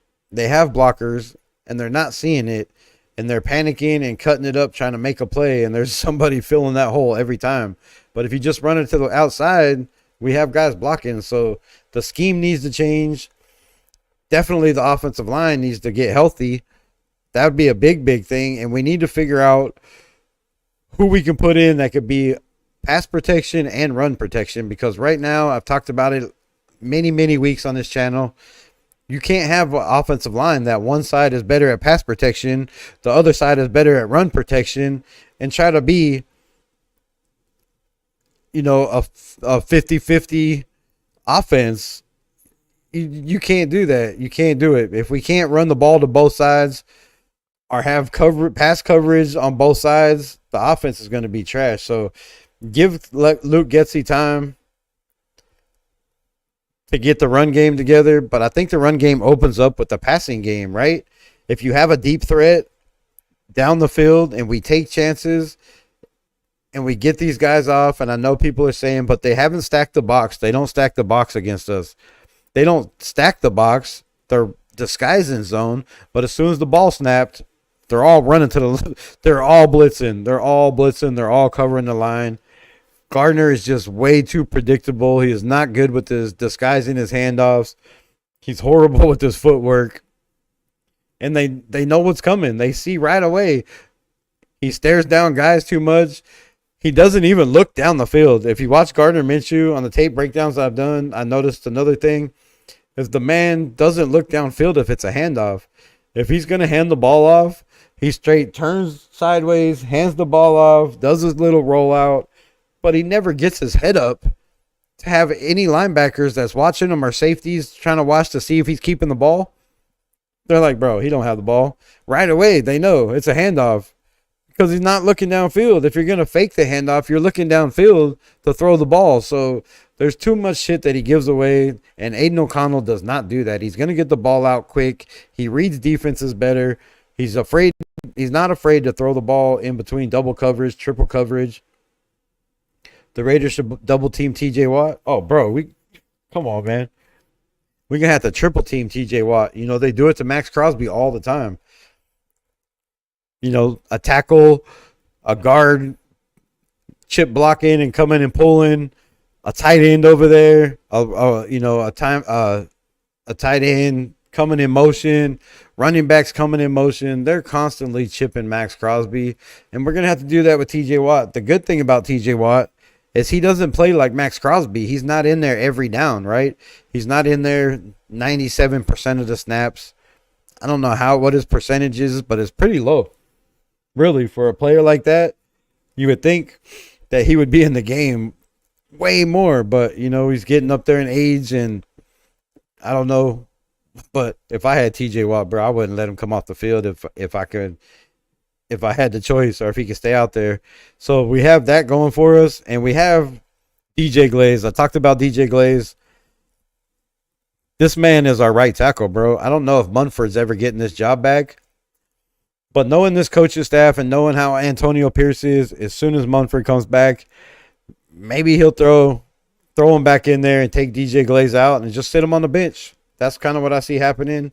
and they're not seeing it. And they're panicking and cutting it up, trying to make a play, and there's somebody filling that hole every time. But if you just run it to the outside, we have guys blocking. So the scheme needs to change. Definitely the offensive line needs to get healthy. That would be a big thing. And we need to figure out who we can put in that could be pass protection and run protection. Because right now, I've talked about it many weeks on this channel. You can't have an offensive line that one side is better at pass protection, the other side is better at run protection, and try to be, a 50-50 offense. You can't do that. You can't do it. If we can't run the ball to both sides or have pass coverage on both sides, the offense is going to be trash. So let Luke Getsy time to get the run game together, but I think the run game opens up with the passing game, right? If you have a deep threat down the field and we take chances and we get these guys off, and I know people are saying, but they haven't stacked the box. They don't stack the box against us. They don't stack the box. They're disguising zone, but as soon as the ball snapped, they're all running they're all blitzing. They're all covering the line. Gardner is just way too predictable. He is not good with his disguising his handoffs. He's horrible with his footwork. And they know what's coming. They see right away. He stares down guys too much. He doesn't even look down the field. If you watch Gardner Minshew on the tape breakdowns I've done, I noticed another thing is the man doesn't look downfield if it's a handoff. If he's going to hand the ball off, he straight turns sideways, hands the ball off, does his little rollout, but he never gets his head up to have any linebackers that's watching him or safeties trying to watch to see if he's keeping the ball. They're like, bro, he don't have the ball. Right away, they know it's a handoff because he's not looking downfield. If you're going to fake the handoff, you're looking downfield to throw the ball. So there's too much shit that he gives away, and Aiden O'Connell does not do that. He's going to get the ball out quick. He reads defenses better. He's not afraid to throw the ball in between double coverage, triple coverage. The Raiders should double team TJ Watt. Oh, bro, come on, man. We're going to have to triple team TJ Watt. They do it to Max Crosby all the time. A tackle, a guard, chip blocking and coming and pulling, a tight end over there, a tight end coming in motion, running backs coming in motion. They're constantly chipping Max Crosby, and we're going to have to do that with TJ Watt. The good thing about TJ Watt is he doesn't play like Max Crosby. He's not in there every down, right? He's not in there 97% of the snaps. I don't know what his percentage is, but it's pretty low. Really, for a player like that, you would think that he would be in the game way more, but, he's getting up there in age, and I don't know. But if I had TJ Watt, bro, I wouldn't let him come off the field if I had the choice, or if he could stay out there. So we have that going for us, and we have DJ Glaze. I talked about DJ Glaze. This man is our right tackle, bro. I don't know if Munford's ever getting this job back. But knowing this coaching staff and knowing how Antonio Pierce is, as soon as Munford comes back, maybe he'll throw him back in there and take DJ Glaze out and just sit him on the bench. That's kind of what I see happening.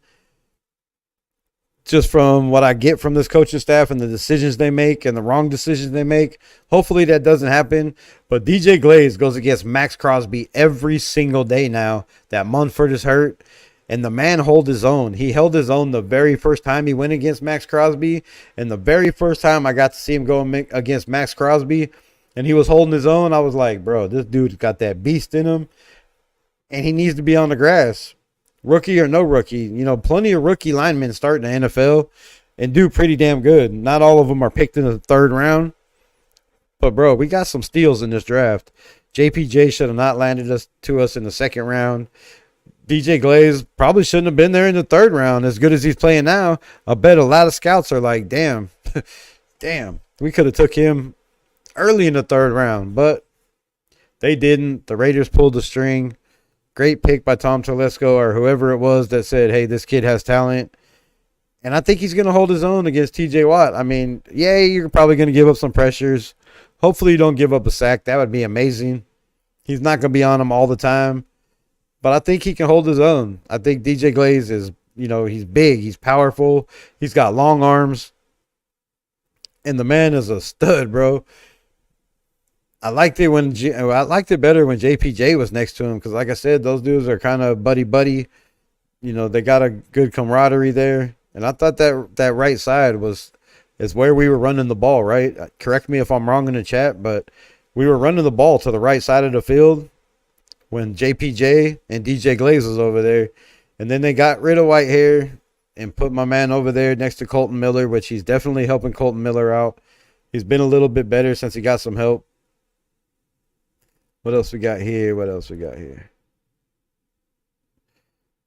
Just from what I get from this coaching staff and the decisions they make and the wrong decisions they make. Hopefully that doesn't happen. But DJ Glaze goes against Max Crosby every single day now that Munford is hurt. And the man held his own. He held his own the very first time he went against Max Crosby. And the very first time I got to see him go against Max Crosby and he was holding his own, I was like, bro, this dude's got that beast in him. And he needs to be on the grass. Rookie or no rookie. You know, plenty of rookie linemen start in the NFL and do pretty damn good. Not all of them are picked in the third round. But, bro, we got some steals in this draft. JPJ should have not landed to us in the second round. DJ Glaze probably shouldn't have been there in the third round. As good as he's playing now, I bet a lot of scouts are like, damn, we could have took him early in the third round. But they didn't. The Raiders pulled the string. Great pick by Tom Telesco or whoever it was that said, hey, this kid has talent. And I think he's going to hold his own against TJ Watt. I mean, yeah, you're probably going to give up some pressures. Hopefully you don't give up a sack. That would be amazing. He's not going to be on him all the time. But I think he can hold his own. I think DJ Glaze is, you know, he's big. He's powerful. He's got long arms. And the man is a stud, bro. I liked it better when JPJ was next to him because, like I said, those dudes are kind of buddy. You know, they got a good camaraderie there. And I thought that right side is where we were running the ball, right? Correct me if I'm wrong in the chat, but we were running the ball to the right side of the field when JPJ and DJ Glaze was over there. And then they got rid of Whitehair and put my man over there next to Colton Miller, which he's definitely helping Colton Miller out. He's been a little bit better since he got some help. What else we got here?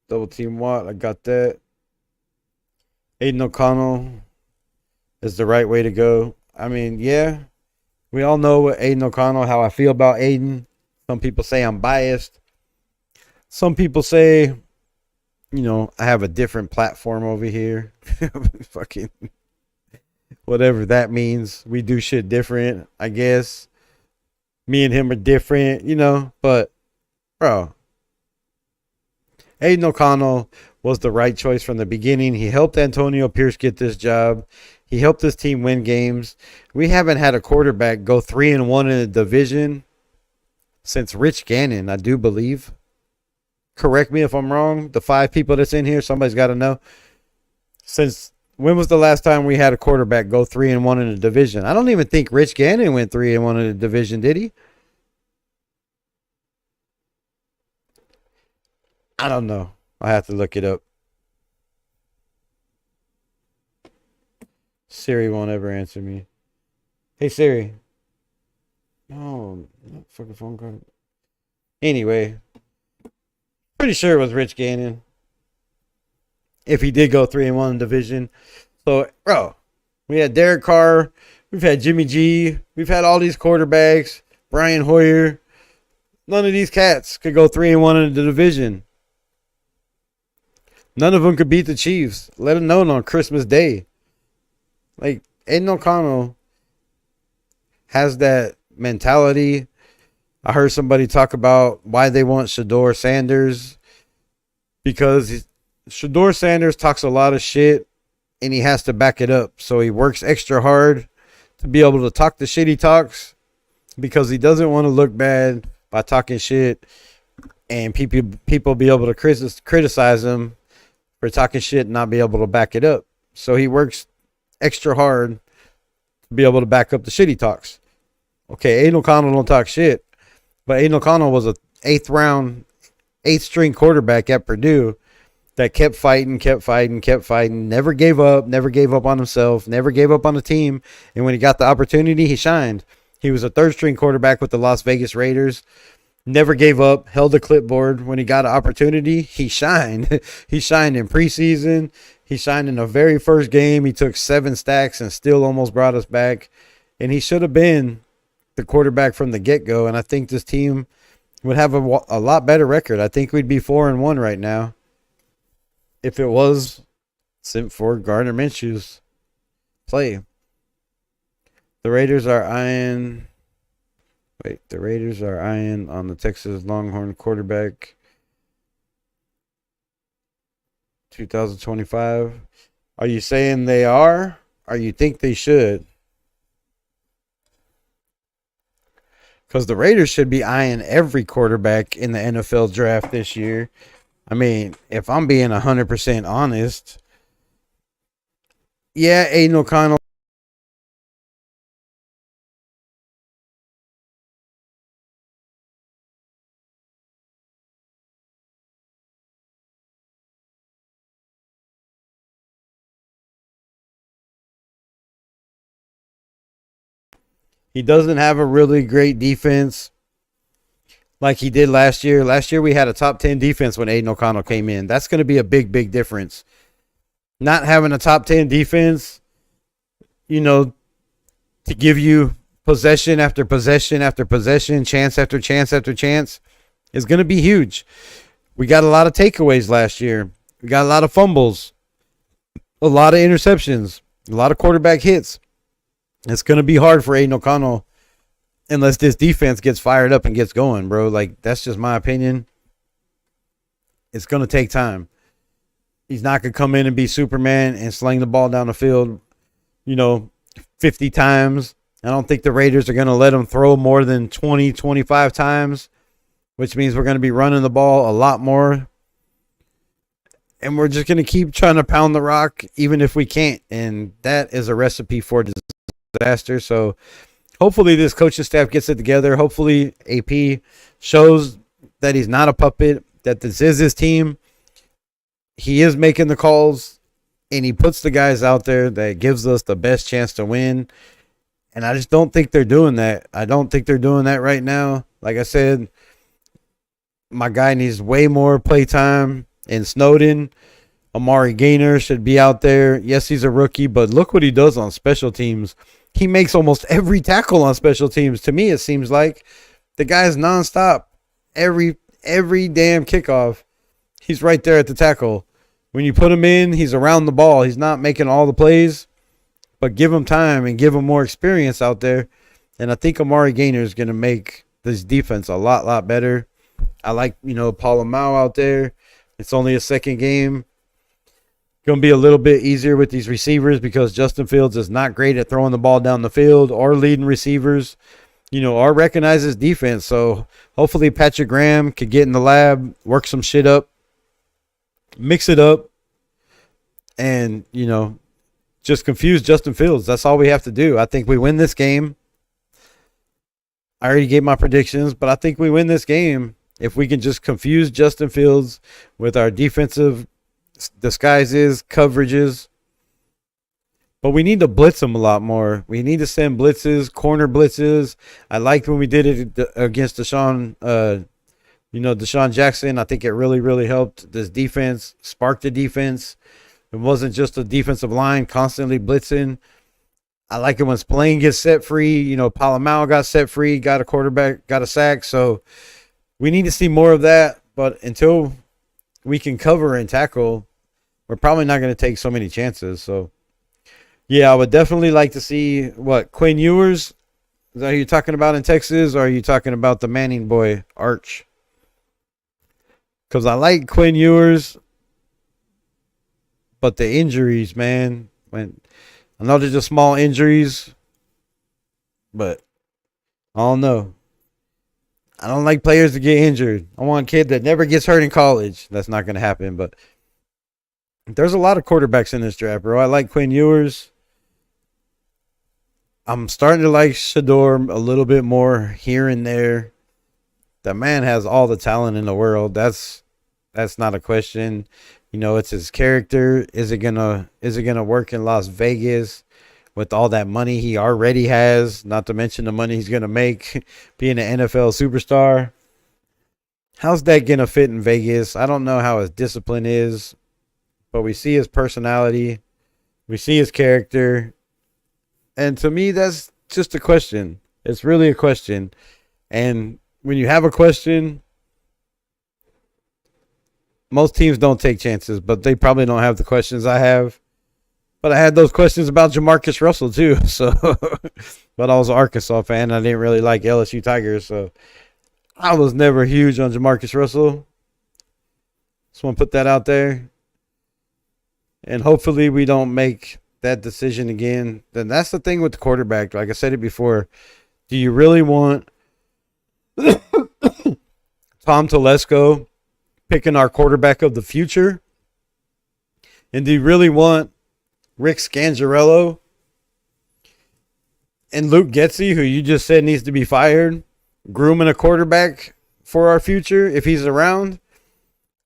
Double team Watt. I got that. Aiden O'Connell is the right way to go. I mean, yeah. We all know what Aiden O'Connell, how I feel about Aiden. Some people say I'm biased. Some people say, you know, I have a different platform over here. Fucking whatever that means. We do shit different, I guess. Me and him are different, you know. But, bro, Aiden O'Connell was the right choice from the beginning. He helped Antonio Pierce get this job. He helped his team win games. We haven't had a quarterback go 3-1 in the division since Rich Gannon, I do believe. Correct me if I'm wrong. The 5 people that's in here, somebody's got to know. Since when was the last time we had a quarterback go 3-1 in the division? I don't even think Rich Gannon went 3-1 in the division, did he? I don't know. I have to look it up. Siri won't ever answer me. Hey, Siri. No, not fucking phone call. Anyway, pretty sure it was Rich Gannon. If he did go 3-1 in division. So, bro, we had Derek Carr. We've had Jimmy G. We've had all these quarterbacks. Brian Hoyer. None of these cats could go 3-1 in the division. None of them could beat the Chiefs, let alone on Christmas Day. Like, Aiden O'Connell has that mentality. I heard somebody talk about why they want Shedeur Sanders. Because Shedeur Sanders talks a lot of shit, and he has to back it up. So he works extra hard to be able to talk the shit he talks because he doesn't want to look bad by talking shit and people be able to criticize him for talking shit and not be able to back it up. So he works extra hard to be able to back up the shit he talks. Okay, Aiden O'Connell don't talk shit, but Aiden O'Connell was a 8th string quarterback at Purdue that kept fighting, never gave up on himself, never gave up on the team. And when he got the opportunity, he shined. He was a 3rd string quarterback with the Las Vegas Raiders. Never gave up, held the clipboard. When he got an opportunity, he shined. He shined in preseason. He shined in the very first game. He took 7 stacks and still almost brought us back. And he should have been the quarterback from the get-go. And I think this team would have a lot better record. I think we'd be 4-1 right now if it was sent for Gardner Minshew's play. The Raiders are eyeing on the Texas Longhorn quarterback 2025. Are you saying they are, or you think they should? Because the Raiders should be eyeing every quarterback in the NFL draft this year. I mean, if I'm being 100% honest, yeah, Aiden O'Connell. He doesn't have a really great defense like he did last year. Last year we had a top 10 defense when Aiden O'Connell came in. That's going to be a big, big difference. Not having a top 10 defense, to give you possession after possession after possession, chance after chance after chance, is going to be huge. We got a lot of takeaways last year. We got a lot of fumbles, a lot of interceptions, a lot of quarterback hits. It's going to be hard for Aiden O'Connell unless this defense gets fired up and gets going, bro. Like, that's just my opinion. It's going to take time. He's not going to come in and be Superman and sling the ball down the field, 50 times. I don't think the Raiders are going to let him throw more than 20, 25 times, which means we're going to be running the ball a lot more. And we're just going to keep trying to pound the rock even if we can't. And that is a recipe for disaster. So hopefully this coaching staff gets it together. Hopefully AP shows that he's not a puppet, that this is his team. He is making the calls, and he puts the guys out there that gives us the best chance to win. And I just don't think they're doing that. I don't think they're doing that right now. Like I said, my guy needs way more playtime in Snowden. Amari Gaynor should be out there. Yes, he's a rookie, but look what he does on special teams. He makes almost every tackle on special teams. To me, it seems like the guy's nonstop. Every damn kickoff, he's right there at the tackle. When you put him in, he's around the ball. He's not making all the plays, but give him time and give him more experience out there. And I think Amari Gaynor is going to make this defense a lot better. I like, Paul Mao out there. It's only a second game. Going to be a little bit easier with these receivers because Justin Fields is not great at throwing the ball down the field or leading receivers, or recognizes defense. So hopefully Patrick Graham could get in the lab, work some shit up, mix it up, and, just confuse Justin Fields. That's all we have to do. I think we win this game. I already gave my predictions, but I think we win this game if we can just confuse Justin Fields with our defensive disguises, coverages. But we need to blitz them a lot more. We need to send blitzes, corner blitzes. I liked when we did it against Deshaun Jackson. I think it really, really helped this defense, sparked the defense. It wasn't just a defensive line constantly blitzing. I like it when Spillane gets set free. Palomao got set free, got a quarterback, got a sack. So we need to see more of that. But until we can cover and tackle, we're probably not going to take so many chances. So, yeah, I would definitely like to see Quinn Ewers. Is that who you're talking about in Texas, or are you talking about the Manning boy, Arch? Because I like Quinn Ewers, but the injuries, man. I know they're just small injuries, but I don't know. I don't like players to get injured. I want a kid that never gets hurt in college. That's not going to happen, but there's a lot of quarterbacks in this draft, bro. I like Quinn Ewers. I'm starting to like Shador a little bit more here and there. The man has all the talent in the world. That's not a question. It's his character. Is it gonna work in Las Vegas with all that money he already has? Not to mention the money he's gonna make being an NFL superstar. How's that gonna fit in Vegas? I don't know how his discipline is, but we see his personality, we see his character, and to me, that's just a question. It's really a question. And when you have a question, most teams don't take chances, but they probably don't have the questions I have. But I had those questions about Jamarcus Russell too. So, but I was an Arkansas fan. I didn't really like LSU Tigers, so I was never huge on Jamarcus Russell. Just want to put that out there. And hopefully we don't make that decision again. Then that's the thing with the quarterback. Like I said it before, do you really want Tom Telesco picking our quarterback of the future? And do you really want Rick Scangarello and Luke Getsy, who you just said needs to be fired, grooming a quarterback for our future if he's around?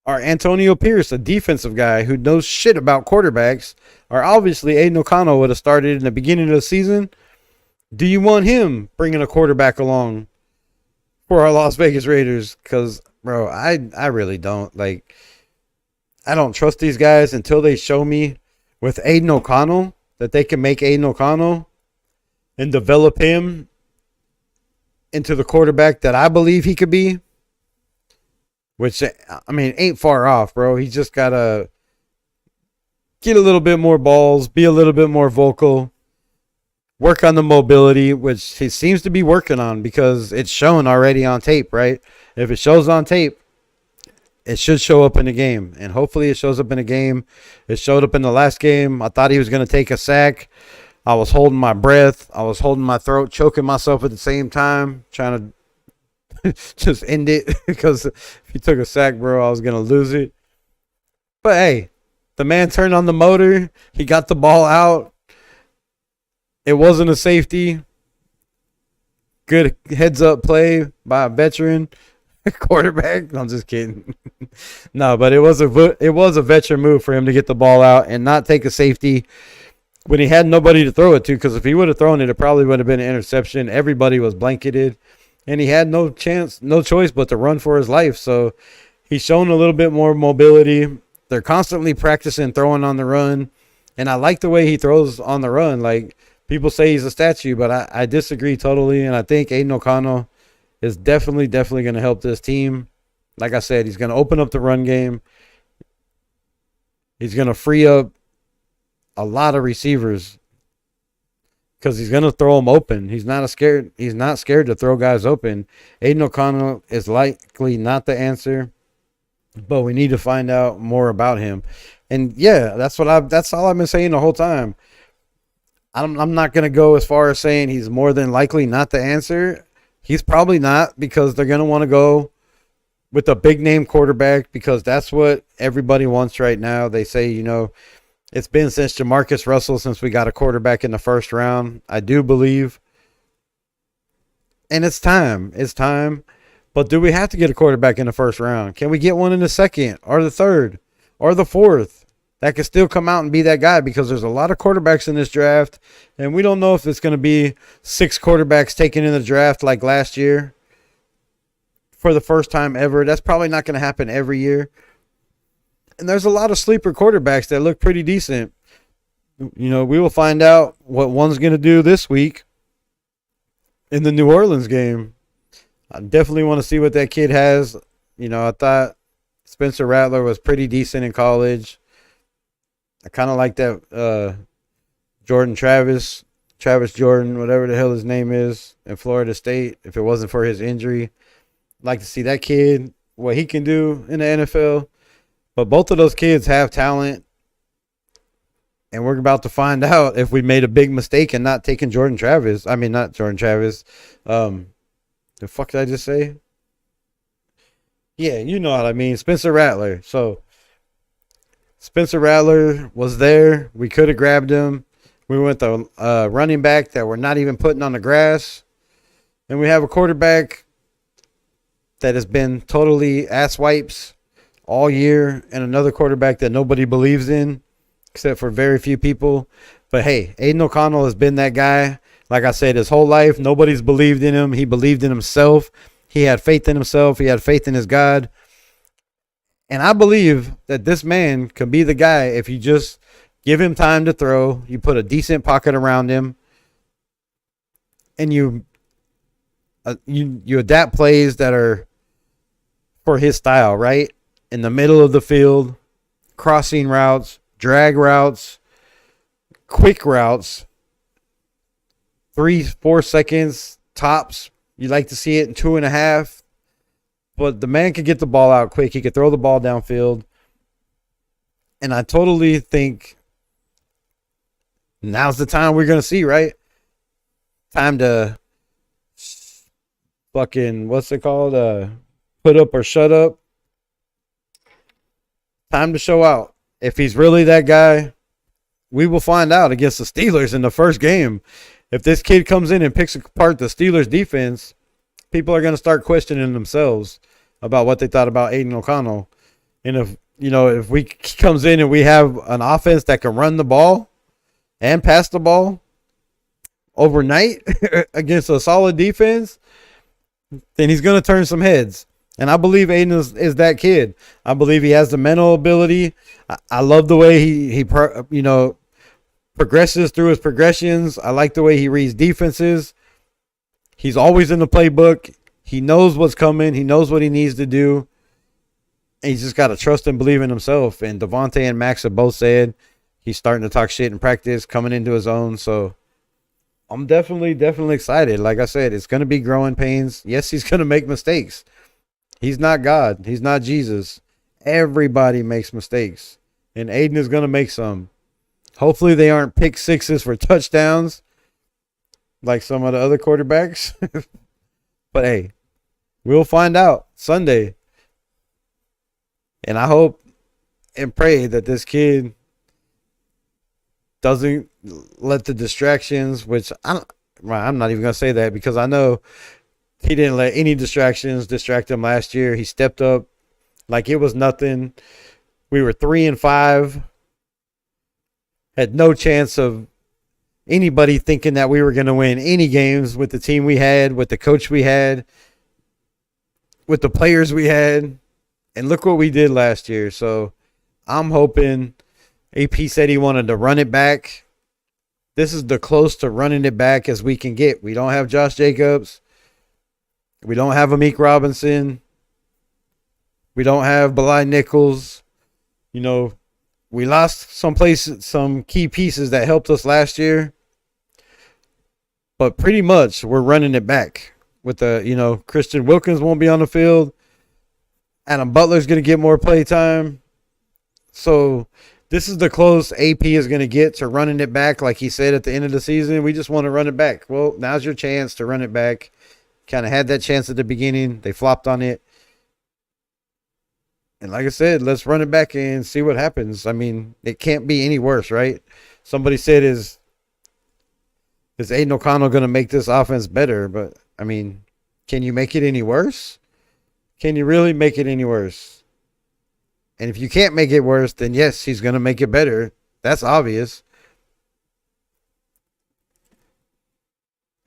Or Antonio Pierce, a defensive guy who knows shit about quarterbacks, or obviously Aiden O'Connell would have started in the beginning of the season. Do you want him bringing a quarterback along for our Las Vegas Raiders? Because, bro, I really don't. Like, I don't trust these guys until they show me with Aiden O'Connell that they can make Aiden O'Connell and develop him into the quarterback that I believe he could be. Which, I mean, ain't far off, bro. He's just got to get a little bit more balls, be a little bit more vocal, work on the mobility, which he seems to be working on because it's shown already on tape, right? If it shows on tape, it should show up in the game. And hopefully it shows up in the game. It showed up in the last game. I thought he was going to take a sack. I was holding my breath. I was holding my throat, choking myself at the same time, trying to just end it because if he took a sack, bro, I was going to lose it. But, hey, the man turned on the motor. He got the ball out. It wasn't a safety. Good heads-up play by a veteran quarterback. I'm just kidding. No, but it was a veteran move for him to get the ball out and not take a safety when he had nobody to throw it to, because if he would have thrown it, it probably would have been an interception. Everybody was blanketed. And he had no choice but to run for his life. So he's shown a little bit more mobility. They're constantly practicing throwing on the run. And I like the way he throws on the run. Like, people say he's a statue, but I disagree totally. And I think Aiden O'Connell is definitely going to help this team. Like I said, he's going to open up the run game. He's going to free up a lot of receivers, because he's going to throw them open. He's not scared to throw guys open. Aiden O'Connell is likely not the answer, but we need to find out more about him. And yeah, that's all I've been saying the whole time. I'm not going to go as far as saying he's more than likely not the answer. He's probably not, because they're going to want to go with a big name quarterback, because that's what everybody wants right now. They say, it's been since Jamarcus Russell since we got a quarterback in the first round, I do believe. And it's time. It's time. But do we have to get a quarterback in the first round? Can we get one in the second or the third or the fourth that can still come out and be that guy? Because there's a lot of quarterbacks in this draft, and we don't know if it's going to be 6 quarterbacks taken in the draft like last year for the first time ever. That's probably not going to happen every year. And there's a lot of sleeper quarterbacks that look pretty decent. We will find out what one's going to do this week in the New Orleans game. I definitely want to see what that kid has. I thought Spencer Rattler was pretty decent in college. I kind of like that Travis Jordan, whatever the hell his name is, in Florida State. If it wasn't for his injury, I'd like to see that kid, what he can do in the NFL. But both of those kids have talent, and we're about to find out if we made a big mistake in not taking Jordan Travis. I mean, not Jordan Travis. The fuck did I just say? Yeah, you know what I mean. Spencer Rattler. So, Spencer Rattler was there. We could have grabbed him. We went the running back that we're not even putting on the grass. And we have a quarterback that has been totally ass wipes all year, and another quarterback that nobody believes in except for very few people. But hey, Aiden O'Connell has been that guy. Like I said, his whole life, nobody's believed in him. He believed in himself. He had faith in himself. He had faith in his God. And I believe that this man can be the guy if you just give him time to throw. You put a decent pocket around him, and you you adapt plays that are for his style, right? In the middle of the field, crossing routes, drag routes, quick routes, 3-4 seconds tops. You like to see it in 2.5. But the man could get the ball out quick. He could throw the ball downfield. And I totally think now's the time we're going to see, right? Time to fucking, what's it called? Put up or shut up. Time to show out. If he's really that guy, we will find out against the Steelers in the first game. If this kid comes in and picks apart the Steelers defense, people are going to start questioning themselves about what they thought about Aiden O'Connell. And if he comes in and we have an offense that can run the ball and pass the ball overnight against a solid defense, then he's going to turn some heads. And I believe Aiden is that kid. I believe he has the mental ability. I love the way he progresses through his progressions. I like the way he reads defenses. He's always in the playbook. He knows what's coming. He knows what he needs to do. And he's just got to trust and believe in himself. And Devontae and Max have both said he's starting to talk shit in practice, coming into his own. So I'm definitely excited. Like I said, it's going to be growing pains. Yes, he's going to make mistakes. He's not God. He's not Jesus. Everybody makes mistakes. And Aiden is going to make some. Hopefully they aren't pick sixes for touchdowns like some of the other quarterbacks. But hey, we'll find out Sunday. And I hope and pray that this kid doesn't let the distractions, which I'm not even going to say that because I know he didn't let any distractions distract him last year. He stepped up like it was nothing. We were 3-5. Had no chance of anybody thinking that we were going to win any games with the team we had, with the coach we had, with the players we had. And look what we did last year. So I'm hoping. AP said he wanted to run it back. This is the close to running it back as we can get. We don't have Josh Jacobs. We don't have Amik Robinson. We don't have Belai Nichols. We lost some key pieces that helped us last year. But pretty much we're running it back. With the, Christian Wilkins won't be on the field. Adam Butler's going to get more play time. So this is the close AP is going to get to running it back, like he said at the end of the season. We just want to run it back. Well, now's your chance to run it back. Kind of had that chance at the beginning. They flopped on it. And like I said, let's run it back and see what happens. I mean, it can't be any worse, right? Somebody said, is Aiden O'Connell going to make this offense better? But, I mean, can you make it any worse? Can you really make it any worse? And if you can't make it worse, then yes, he's going to make it better. That's obvious.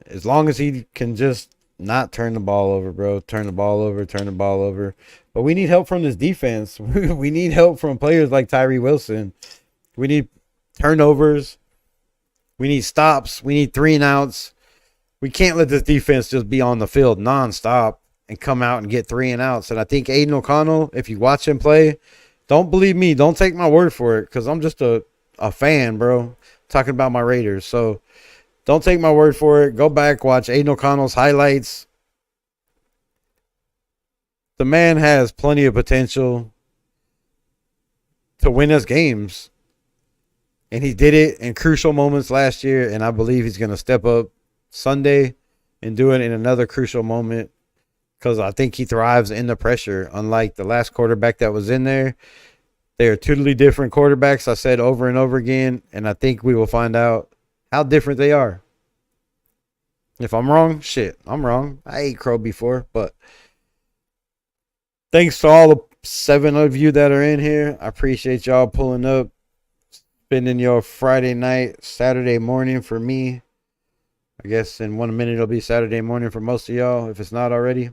As long as he can just not turn the ball over, bro. Turn the ball over. But we need help from this defense. We need help from players like Tyree Wilson. We need turnovers. We need stops. We need 3-and-outs. We can't let this defense just be on the field nonstop and come out and get 3-and-outs. And I think Aiden O'Connell, if you watch him play, don't believe me. Don't take my word for it because I'm just a fan, bro, talking about my Raiders. So don't take my word for it. Go back, watch Aiden O'Connell's highlights. The man has plenty of potential to win us games. And he did it in crucial moments last year, and I believe he's going to step up Sunday and do it in another crucial moment because I think he thrives in the pressure, unlike the last quarterback that was in there. They are totally different quarterbacks, I said over and over again, and I think we will find out how different they are. If I'm wrong, shit, I'm wrong. I ate crow before, but thanks to all the 7 of you that are in here. I appreciate y'all pulling up, spending your Friday night, Saturday morning for me. I guess in 1 minute it'll be Saturday morning for most of y'all, if it's not already.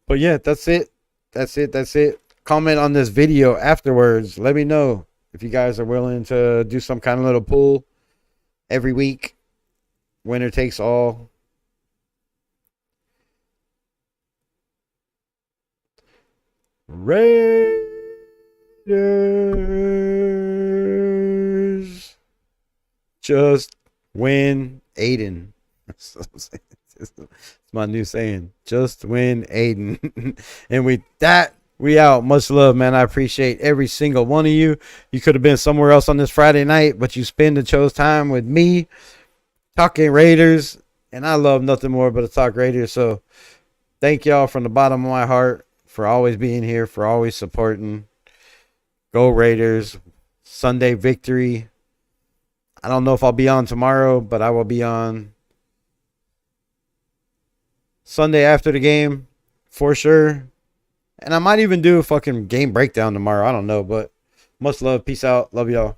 But yeah, that's it. That's it. Comment on this video afterwards. Let me know if you guys are willing to do some kind of little pool every week. Winner takes all. Raiders. Just win, Aiden. That's what I'm saying. It's my new saying. Just win, Aiden. And with that, we out. Much love, man. I appreciate every single one of you. You could have been somewhere else on this Friday night, but you spend and chose time with me talking Raiders. And I love nothing more but to talk Raiders. So thank y'all from the bottom of my heart for always being here, for always supporting. Go Raiders. Sunday victory. I don't know if I'll be on tomorrow, but I will be on Sunday after the game for sure. And I might even do a fucking game breakdown tomorrow. I don't know, but much love. Peace out. Love y'all.